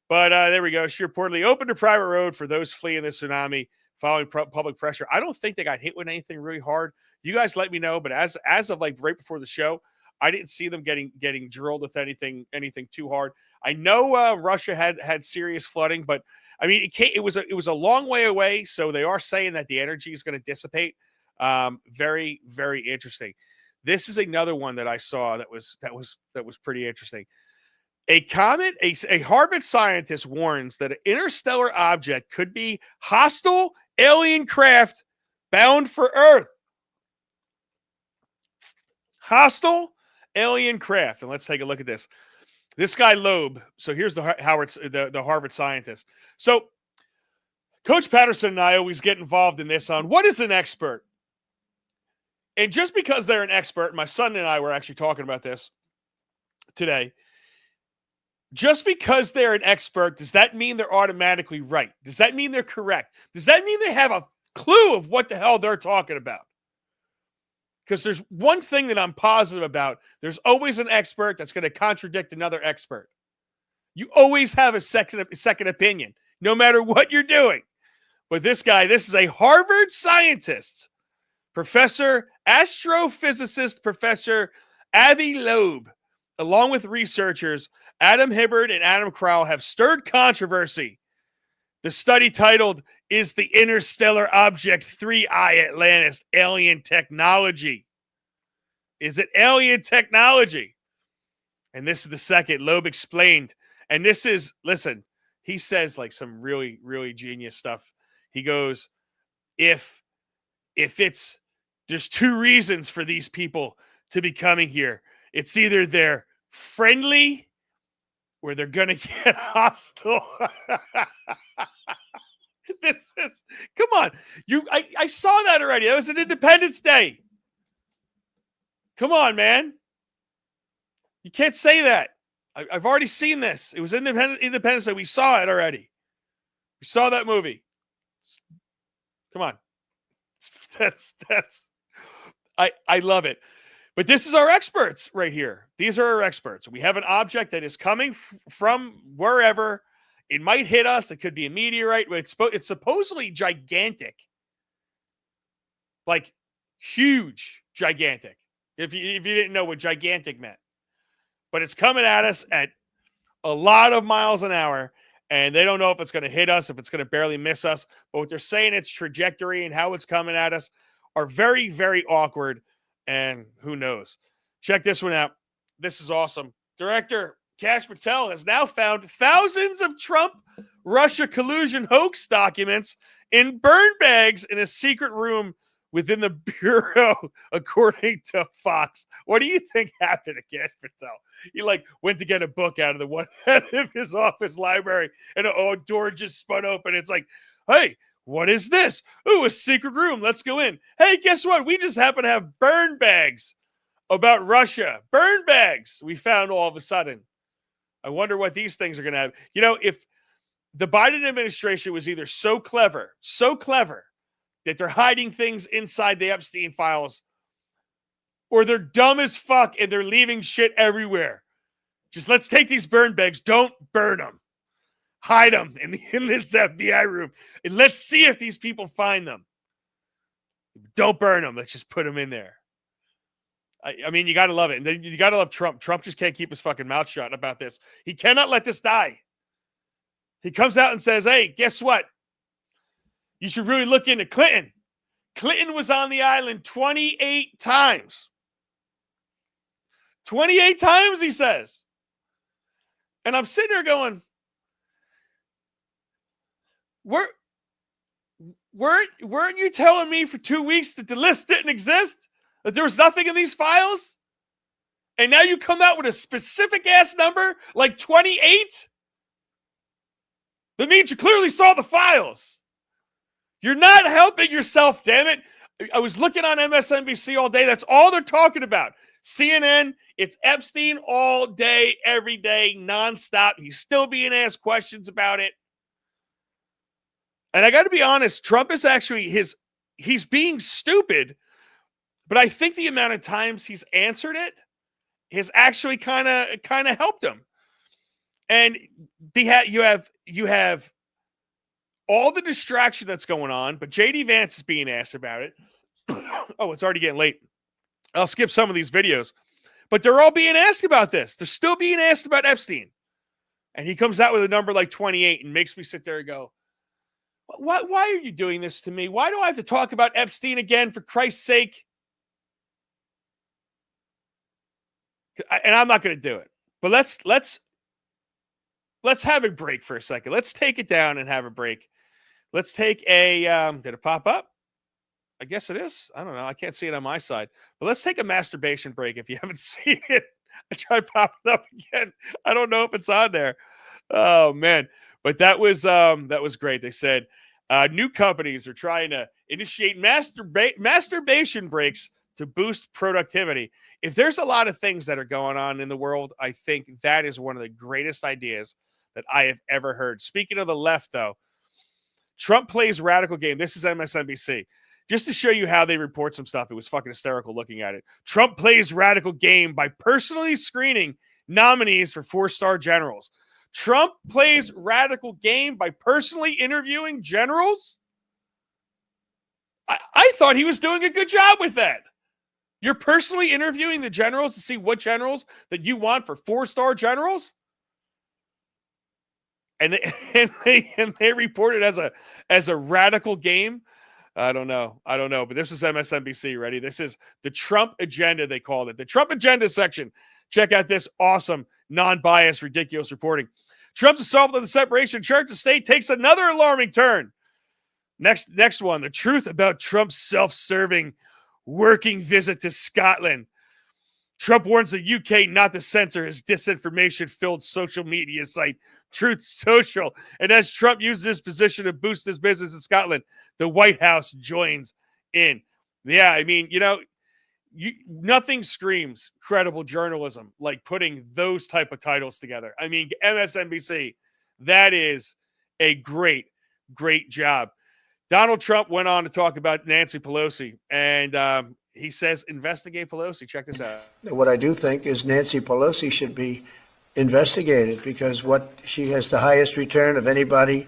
But there we go. She reportedly opened a private road for those fleeing the tsunami following public pressure. I don't think they got hit with anything really hard. You guys let me know. But as of like right before the show, I didn't see them getting drilled with anything too hard. I know Russia had serious flooding, but I mean it was a long way away. So they are saying that the energy is going to dissipate. Very, very interesting. This is another one that I saw that was pretty interesting. A Harvard scientist warns that an interstellar object could be hostile alien craft bound for Earth. Hostile alien craft. And let's take a look at this. This guy Loeb. So here's the Harvard scientist. So Coach Patterson and I always get involved in this on what is an expert. And just because they're an expert, my son and I were actually talking about this today. Just because they're an expert, does that mean they're automatically right? Does that mean they're correct? Does that mean they have a clue of what the hell they're talking about? Because there's one thing that I'm positive about. There's always an expert that's going to contradict another expert. You always have a second opinion, no matter what you're doing. But this guy, this is a Harvard scientist, astrophysicist Professor Avi Loeb, along with researchers Adam Hibbard and Adam Crowell, have stirred controversy. The study titled, "Is the Interstellar Object 3I Atlantis Alien Technology?" Is it alien technology? And this is the second. Loeb explained. And this is, listen, he says like some really, really genius stuff. He goes, if there's two reasons for these people to be coming here. It's either they're friendly or they're going to get hostile. This is, come on. I saw that already. That was an Independence Day. Come on, man. You can't say that. I've already seen this. It was Independence Day. We saw it already. We saw that movie. Come on. I love it. But this is our experts right here. These are our experts. We have an object that is coming from wherever. It might hit us. It could be a meteorite. It's supposedly gigantic. Like huge, gigantic. If you didn't know what gigantic meant. But it's coming at us at a lot of miles an hour, and they don't know if it's going to hit us, if it's going to barely miss us. But what they're saying, its trajectory and how it's coming at us are very, very awkward, and who knows. Check this one out. This is awesome. Director Kash Patel has now found thousands of Trump-Russia collusion hoax documents in burn bags in a secret room within the Bureau, according to Fox. What do you think happened to Kash Patel? He went to get a book out of the one end of his office library, and a door just spun open. It's like, hey, what is this? Ooh, a secret room. Let's go in. Hey, guess what? We just happen to have burn bags about Russia. Burn bags we found all of a sudden. I wonder what these things are going to have. You know, if the Biden administration was either so clever that they're hiding things inside the Epstein files, or they're dumb as fuck and they're leaving shit everywhere. Just let's take these burn bags. Don't burn them. Hide them in this FBI room. And let's see if these people find them. Don't burn them. Let's just put them in there. I mean, you got to love it. And then you got to love Trump. Trump just can't keep his fucking mouth shut about this. He cannot let this die. He comes out and says, hey, guess what? You should really look into Clinton. Clinton was on the island 28 times. 28 times, he says. And I'm sitting there going, weren't you telling me for 2 weeks that the list didn't exist? That there was nothing in these files? And now you come out with a specific ass number like 28? That means you clearly saw the files. You're not helping yourself, damn it. I was looking on MSNBC all day. That's all they're talking about. CNN, it's Epstein all day, every day, nonstop. He's still being asked questions about it. And I got to be honest, Trump is actually he's being stupid, but I think the amount of times he's answered it has actually kind of helped him. And you have all the distraction that's going on, but JD Vance is being asked about it. Oh, it's already getting late. I'll skip some of these videos, but they're all being asked about this. They're still being asked about Epstein. And he comes out with a number like 28 and makes me sit there and go, why are you doing this to me? Why do I have to talk about Epstein again, for Christ's sake? And I'm not going to do it. But let's have a break for a second. Let's take it down and have a break. Let's take a did it pop up? I guess it is. I don't know. I can't see it on my side. But let's take a masturbation break if you haven't seen it. I tried popping up again. I don't know if it's on there. Oh man. But that was great. They said new companies are trying to initiate masturbation breaks to boost productivity. If there's a lot of things that are going on in the world, I think that is one of the greatest ideas that I have ever heard. Speaking of the left, though, Trump plays radical game. This is MSNBC. Just to show you how they report some stuff, it was fucking hysterical looking at it. Trump plays radical game by personally screening nominees for 4-star generals. Trump plays radical game by personally interviewing generals. I thought he was doing a good job with that. You're personally interviewing the generals to see what generals that you want for 4-star generals, and they report it as a radical game. I don't know, but this is MSNBC. Ready? This is the Trump agenda. They called it the Trump agenda section. Check out this awesome, non-biased, ridiculous reporting. Trump's assault on the separation of church and state takes another alarming turn. Next one, the truth about Trump's self-serving working visit to Scotland. Trump warns the UK not to censor his disinformation-filled social media site, Truth Social. And as Trump uses his position to boost his business in Scotland, the White House joins in. Yeah, I mean, nothing screams credible journalism like putting those type of titles together. I mean, MSNBC, that is a great, great job. Donald Trump went on to talk about Nancy Pelosi, and he says, investigate Pelosi. Check this out. What I do think is Nancy Pelosi should be investigated because she has the highest return of anybody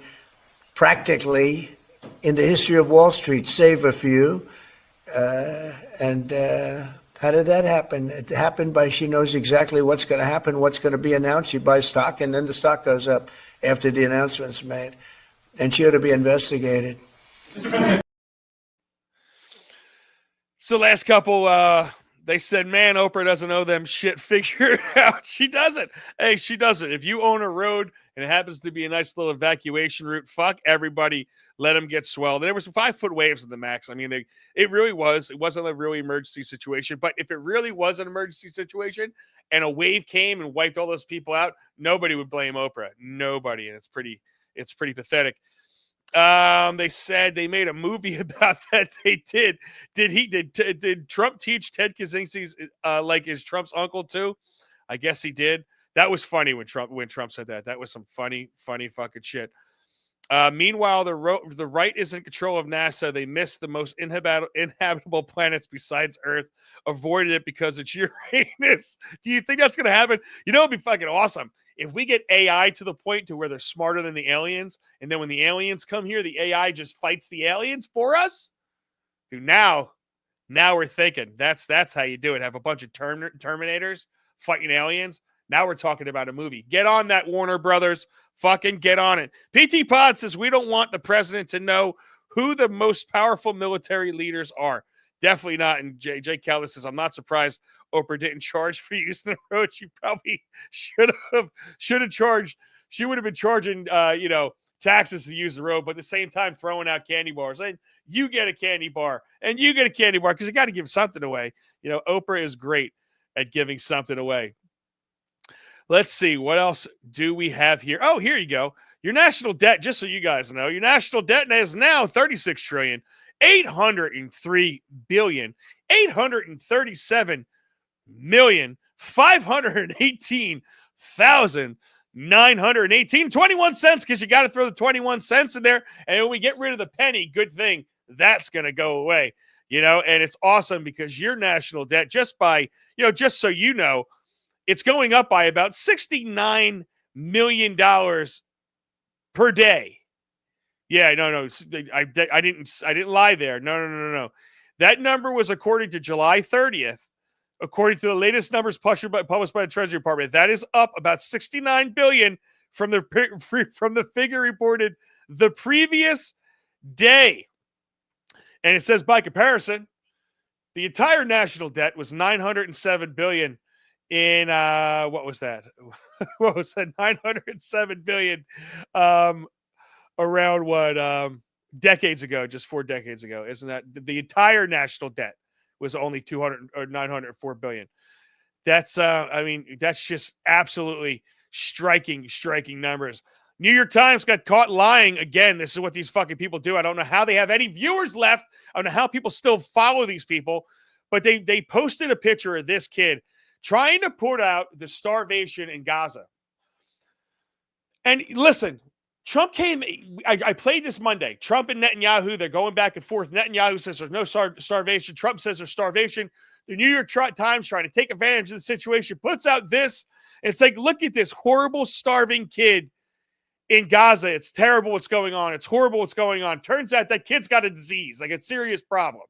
practically in the history of Wall Street, save a few. How did that happen? It happened by she knows exactly what's going to happen, what's going to be announced. She buys stock, and then the stock goes up after the announcement's made. And she ought to be investigated. So last couple, they said, man, Oprah doesn't owe them shit. Figure it out. She doesn't. Hey, she doesn't. If you own a road and it happens to be a nice little evacuation route, fuck everybody. Let them get swelled. And there were some 5-foot waves in the max. I mean, it really was. It wasn't a really emergency situation. But if it really was an emergency situation and a wave came and wiped all those people out, nobody would blame Oprah. Nobody. And it's pretty pathetic. They said they made a movie about that. They did. Did Trump teach Ted Kaczynski's like is Trump's uncle too? I guess he did. That was funny when Trump said that. That was some funny fucking shit. Meanwhile, the right is in control of NASA. They missed the most inhabitable planets besides Earth, avoided it because it's Uranus. Do you think that's going to happen? It'd be fucking awesome if we get AI to the point to where they're smarter than the aliens, and then when the aliens come here, the AI just fights the aliens for us. Dude, now we're thinking that's how you do it. Have a bunch of Terminators fighting aliens. Now we're talking about a movie. Get on that, Warner Brothers. Fucking get on it. PT Pod says we don't want the president to know who the most powerful military leaders are. Definitely not. And Jay Keller says, I'm not surprised Oprah didn't charge for using the road. She probably should have charged. She would have been charging, taxes to use the road, but at the same time throwing out candy bars. And you get a candy bar and you get a candy bar because you got to give something away. Oprah is great at giving something away. Let's see. What else do we have here? Oh, here you go. Your national debt, just so you guys know, your national debt is now $36,803,837,518,918. 21 cents because you got to throw the 21 cents in there. And when we get rid of the penny, good thing that's going to go away. And it's awesome because your national debt, just so you know, it's going up by about $69 million per day. Yeah, no. I didn't lie there. No. That number was according to July 30th. According to the latest numbers published by the Treasury Department, that is up about $69 billion from the figure reported the previous day. And it says by comparison, the entire national debt was $907 billion. In what was that? What was that? $907 billion around what decades ago, just 4 decades ago. Isn't that the entire national debt was only $904 billion? That's that's just absolutely striking numbers. New York Times got caught lying again. This is what these fucking people do. I don't know how they have any viewers left. I don't know how people still follow these people, but they posted a picture of this kid trying to put out the starvation in Gaza. And listen, Trump came, I played this Monday. Trump and Netanyahu, they're going back and forth. Netanyahu says there's no starvation. Trump says there's starvation. The New York Times trying to take advantage of the situation, puts out this, It's like, look at this horrible, starving kid in Gaza. It's terrible what's going on. It's horrible what's going on. Turns out that kid's got a disease, like a serious problem.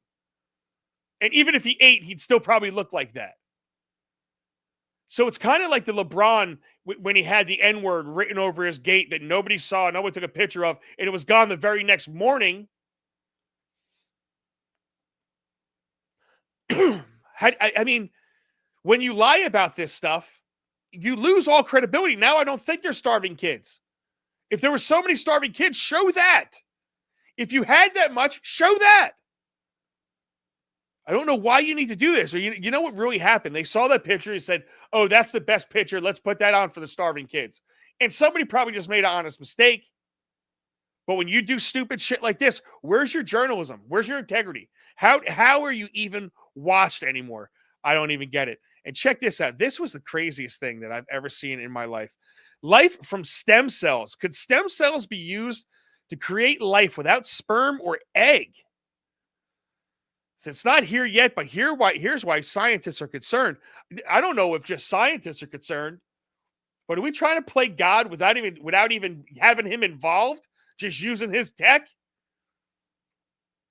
And even if he ate, he'd still probably look like that. So it's kind of like the LeBron when he had the N-word written over his gate that nobody saw, no one took a picture of, and it was gone the very next morning. I mean, when you lie about this stuff, you lose all credibility. Now I don't think they're starving kids. If there were so many starving kids, show that. If you had that much, show that. I don't know why you need to do this. Or you know what really happened? They saw that picture and said, oh, that's the best picture. Let's put that on for the starving kids. And somebody probably just made an honest mistake. But when you do stupid shit like this, where's your journalism? Where's your integrity? How are you even watched anymore? I don't even get it. And check this out. This was the craziest thing that I've ever seen in my life. Life from stem cells. Could stem cells be used to create life without sperm or egg? So it's not here yet, but here's why scientists are concerned. I don't know if just scientists are concerned, but are we trying to play God without even having him involved? Just using his tech?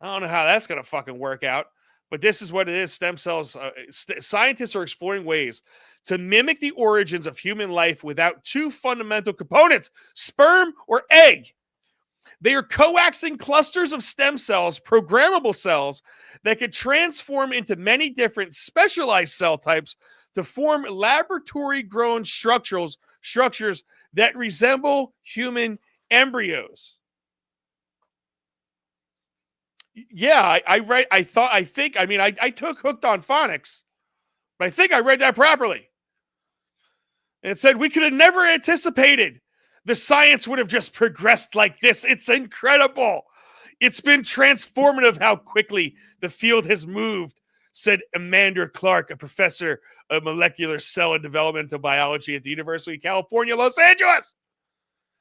I don't know how that's going to fucking work out, but this is what it is. Stem cells. Scientists are exploring ways to mimic the origins of human life without two fundamental components, sperm or egg. They are coaxing clusters of stem cells, programmable cells, that could transform into many different specialized cell types to form laboratory-grown structures that resemble human embryos. Yeah, I took Hooked on Phonics, but I think I read that properly. And it said we could have never anticipated the science would have just progressed like this. It's incredible. It's been transformative how quickly the field has moved, said Amanda Clark, a professor of molecular cell and developmental biology at the University of California, Los Angeles,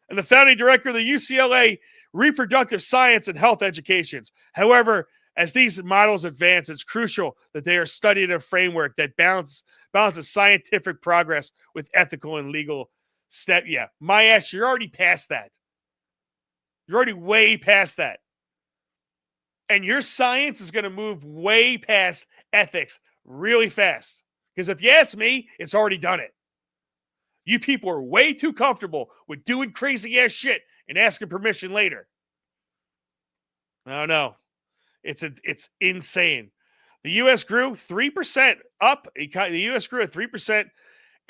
and the founding director of the UCLA Reproductive Science and Health Educations. However, as these models advance, it's crucial that they are studied in a framework that balances scientific progress with ethical and legal step. Yeah, my ass, you're already past that. You're already way past that. And your science is going to move way past ethics really fast. Because if you ask me, it's already done it. You people are way too comfortable with doing crazy ass shit and asking permission later. I don't know. It's insane. The U.S. grew 3% up. The U.S. grew at 3%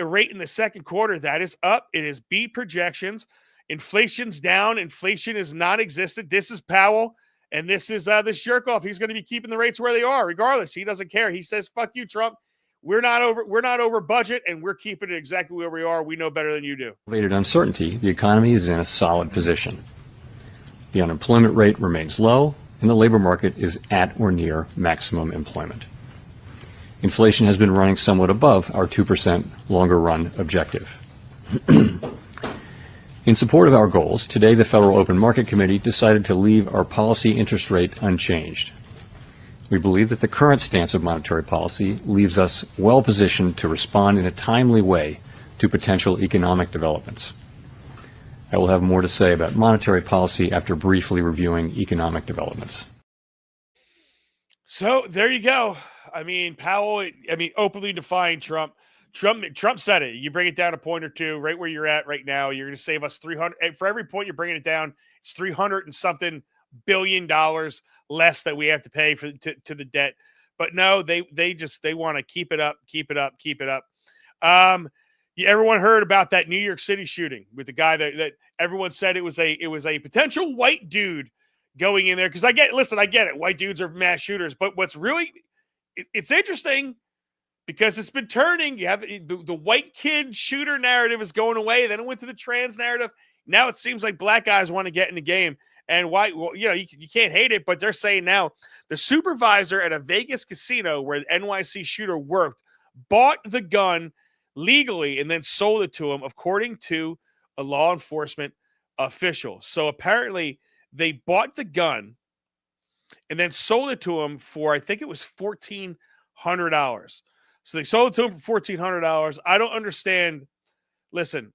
rate in the second quarter. That is up. It has beat projections. Inflation's down. Inflation is non-existent. This is Powell, and this is this jerk off. He's going to be keeping the rates where they are, regardless. He doesn't care. He says, "Fuck you, Trump. We're not over budget, and we're keeping it exactly where we are. We know better than you do." Related uncertainty, the economy is in a solid position. The unemployment rate remains low, and the labor market is at or near maximum employment. Inflation has been running somewhat above our 2% longer run objective. In support of our goals, today the Federal Open Market Committee decided to leave our policy interest rate unchanged. We believe that the current stance of monetary policy leaves us well positioned to respond in a timely way to potential economic developments. I will have more to say about monetary policy after briefly reviewing economic developments. So there you go. I mean, Powell, openly defying Trump. Trump said it. You bring it down a point or two, right where you're at right now, you're going to save us $300. For every point you're bringing it down, it's $300 and something billion less that we have to pay to the debt. But no, they want to keep it up. Everyone heard about that New York City shooting with the guy that everyone said it was a potential white dude going in there. Because I get it. White dudes are mass shooters. But what's really, it's interesting because it's been turning. You have the white kid shooter narrative is going away. Then it went to the trans narrative. Now it seems like black guys want to get in the game. And why? Well, you can't hate it, but they're saying now the supervisor at a Vegas casino where the NYC shooter worked bought the gun legally and then sold it to him, according to a law enforcement official. So apparently they bought the gun and then sold it to him for, I think it was $1,400. So they sold it to him for $1,400. I don't understand listen,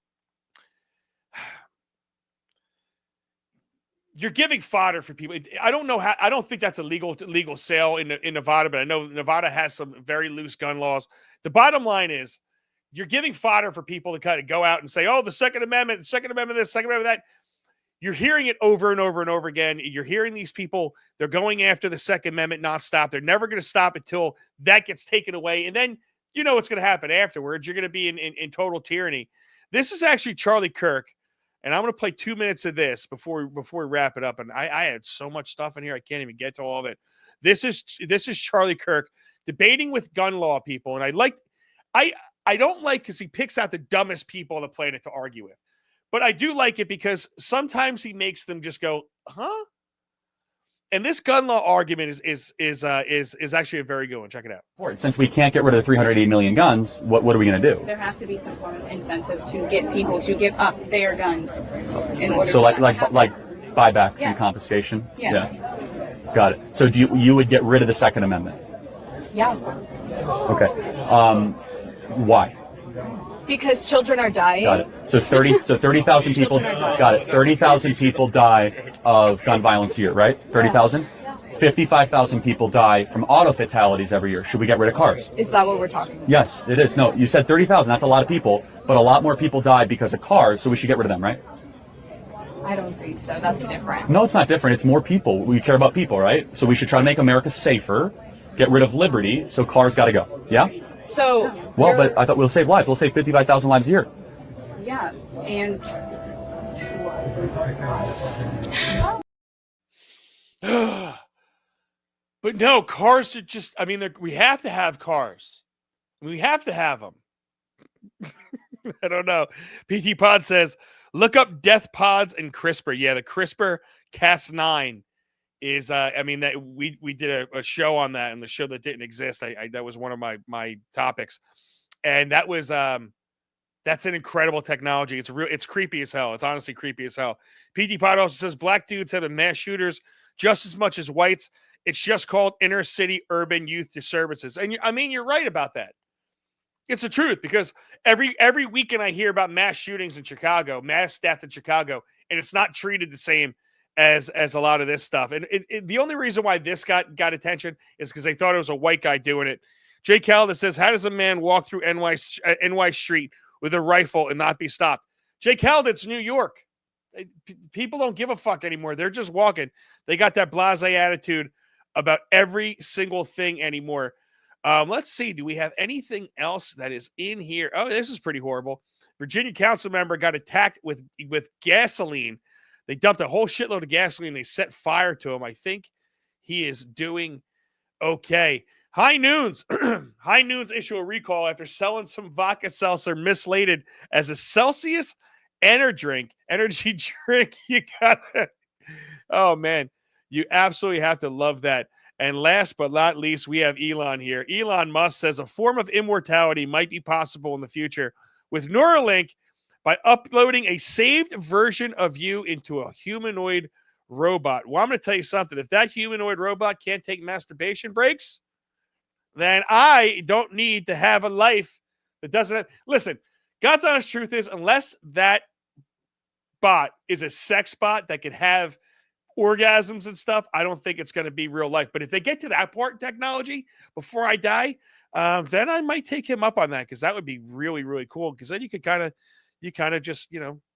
you're giving fodder for people. I don't know how. I don't think that's a legal sale in Nevada, but I know Nevada has some very loose gun laws. The bottom line is, you're giving fodder for people to kind of go out and say, "Oh, the Second Amendment, this, Second Amendment that." You're hearing it over and over and over again. You're hearing these people. They're going after the Second Amendment nonstop. They're never going to stop until that gets taken away, and then you know what's going to happen afterwards. You're going to be in total tyranny. This is actually Charlie Kirk. And I'm going to play 2 minutes of this before we wrap it up. And I had so much stuff in here, I can't even get to all of it. This is Charlie Kirk debating with gun law people. And I don't like because he picks out the dumbest people on the planet to argue with. But I do like it because sometimes he makes them just go, huh? And this gun law argument is actually a very good one. Check it out. Since we can't get rid of the 380 million guns, what are we going to do? There has to be some form of incentive to get people to give up their guns in order. So like buybacks and confiscation. Yes. Yeah. Got it. So you would get rid of the Second Amendment? Yeah. Okay. Why? Because children are dying. Got it. So 30,000 people. Got it. 30,000 people die of gun violence a year, right? 30,000. 55,000 people die from auto fatalities every year. Should we get rid of cars? Is that what we're talking about? Yes, it is. No, you said 30,000. That's a lot of people, but a lot more people die because of cars. So we should get rid of them, right? I don't think so. That's different. No, it's not different. It's more people. We care about people, right? So we should try to make America safer, get rid of liberty. So cars got to go. Yeah. So. Well, but I thought we'll save lives. We'll save 55,000 lives a year. Yeah, and. But no, cars are just. I mean, we have to have cars. We have to have them. I don't know. PT Pod says, look up death pods and CRISPR. Yeah, the CRISPR Cas9 is. I mean, that we did a show on that, and the show that didn't exist. That was one of my topics. And that was that's an incredible technology. It's creepy as hell. It's honestly creepy as hell. PT Pod also says black dudes have the mass shooters just as much as whites. It's just called inner city urban youth disturbances. And I mean, you're right about that. It's the truth because every weekend I hear about mass shootings in Chicago, mass death in Chicago, and it's not treated the same as a lot of this stuff. And the only reason why this got attention is because they thought it was a white guy doing it. Jay Calda says, how does a man walk through NY Street with a rifle and not be stopped? Jay Calda, it's New York. People don't give a fuck anymore. They're just walking. They got that blasé attitude about every single thing anymore. Let's see. Do we have anything else that is in here? Oh, this is pretty horrible. Virginia council member got attacked with gasoline. They dumped a whole shitload of gasoline. They set fire to him. I think he is doing okay. High Noons. High Noons issue a recall after selling some vodka seltzer mislated as a Celsius energy drink. You got it. Oh, man. You absolutely have to love that. And last but not least, we have Elon here. Elon Musk says a form of immortality might be possible in the future with Neuralink by uploading a saved version of you into a humanoid robot. Well, I'm going to tell you something. If that humanoid robot can't take masturbation breaks, then I don't need to have a life that doesn't have... Listen, God's honest truth is, unless that bot is a sex bot that could have orgasms and stuff, I don't think it's going to be real life. But if they get to that part technology before I die, then I might take him up on that, because that would be really, really cool. Because then you could kind of just,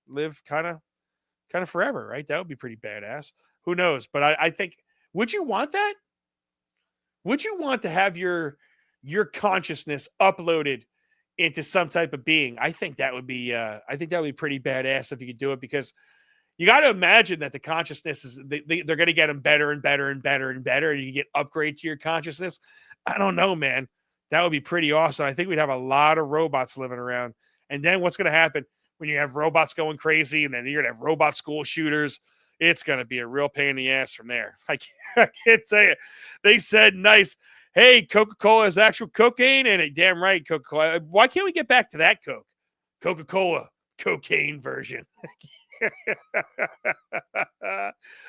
live kind of forever, right? That would be pretty badass. Who knows? But I think, would you want that? Would you want to have your consciousness uploaded into some type of being? I think that would be pretty badass if you could do it, because you got to imagine that the consciousness is they're going to get them better and better and better and better. And you get upgrade to your consciousness. I don't know, man. That would be pretty awesome. I think we'd have a lot of robots living around. And then what's going to happen when you have robots going crazy, and then you're going to have robot school shooters? It's going to be a real pain in the ass from there. I can't tell you. They said, nice. Hey, Coca-Cola has actual cocaine in it. Damn right, Coca-Cola. Why can't we get back to that Coke? Coca-Cola, cocaine version.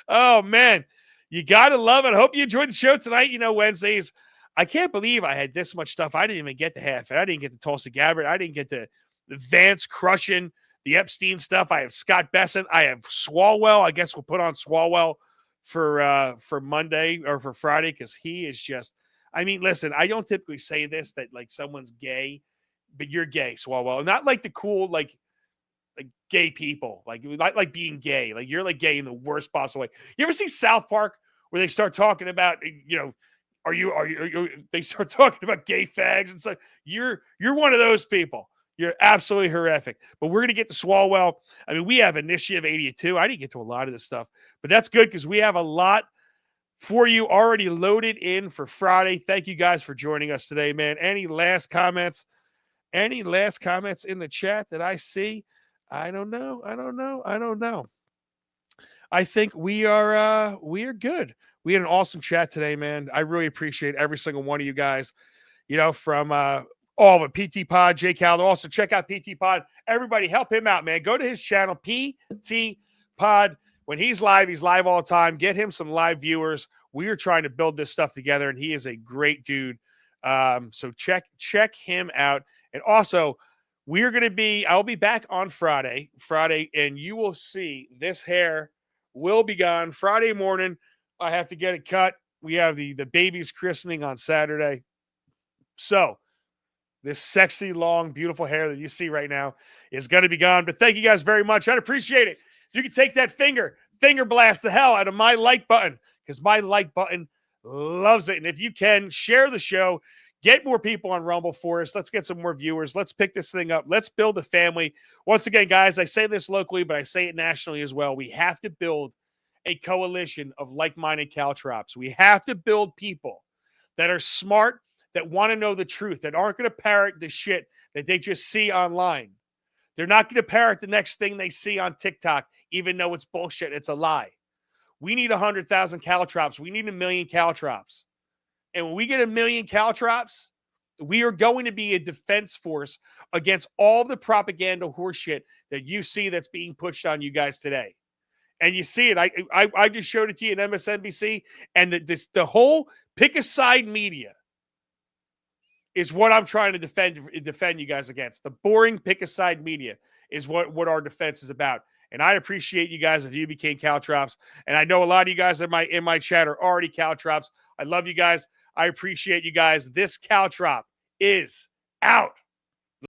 Oh, man. You got to love it. I hope you enjoyed the show tonight. Wednesdays, I can't believe I had this much stuff. I didn't even get to half it. I didn't get to Tulsa Gabbard. I didn't get to Vance crushing the Epstein stuff. I have Scott Besson. I have Swalwell. I guess we'll put on Swalwell for Monday or for Friday because he is just. I mean, listen. I don't typically say this that like someone's gay, but you're gay, Swalwell. Not like the cool like gay people, like being gay. Like you're like gay in the worst possible way. You ever see South Park where they start talking about are you they start talking about gay fags and stuff? You're one of those people. You're absolutely horrific. But we're going to get to Swalwell. I mean, we have Initiative 82. I didn't get to a lot of this stuff, but that's good because we have a lot for you already loaded in for Friday. Thank you guys for joining us today, man. Any last comments? Any last comments in the chat that I see? I don't know. I think we are good. We had an awesome chat today, man. I really appreciate every single one of you guys, from all of it. PT Pod, Jay Calder. Also, check out PT Pod. Everybody, help him out, man. Go to his channel, PT Pod. When he's live all the time. Get him some live viewers. We are trying to build this stuff together, and he is a great dude. So check him out. And also, I'll be back on Friday, and you will see this hair will be gone Friday morning. I have to get it cut. We have the baby's christening on Saturday. So this sexy, long, beautiful hair that you see right now is going to be gone. But thank you guys very much. I'd appreciate it if you could take that finger blast the hell out of my like button because my like button loves it. And if you can, share the show. Get more people on Rumble for us. Let's get some more viewers. Let's pick this thing up. Let's build a family. Once again, guys, I say this locally, but I say it nationally as well. We have to build a coalition of like-minded Caltrops. We have to build people that are smart, that want to know the truth, that aren't going to parrot the shit that they just see online. They're not going to parrot the next thing they see on TikTok, even though it's bullshit. It's a lie. We need 100,000 Caltrops. We need 1 million Caltrops. And when we get 1 million Caltrops, we are going to be a defense force against all the propaganda horseshit that you see that's being pushed on you guys today. And you see it. I just showed it to you in MSNBC. And the whole pick a side media is what I'm trying to defend you guys against. The boring pick a side media is what our defense is about. And I appreciate you guys if you became Caltrops. And I know a lot of you guys in my chat are already Caltrops. I love you guys. I appreciate you guys. This Caltrop is out.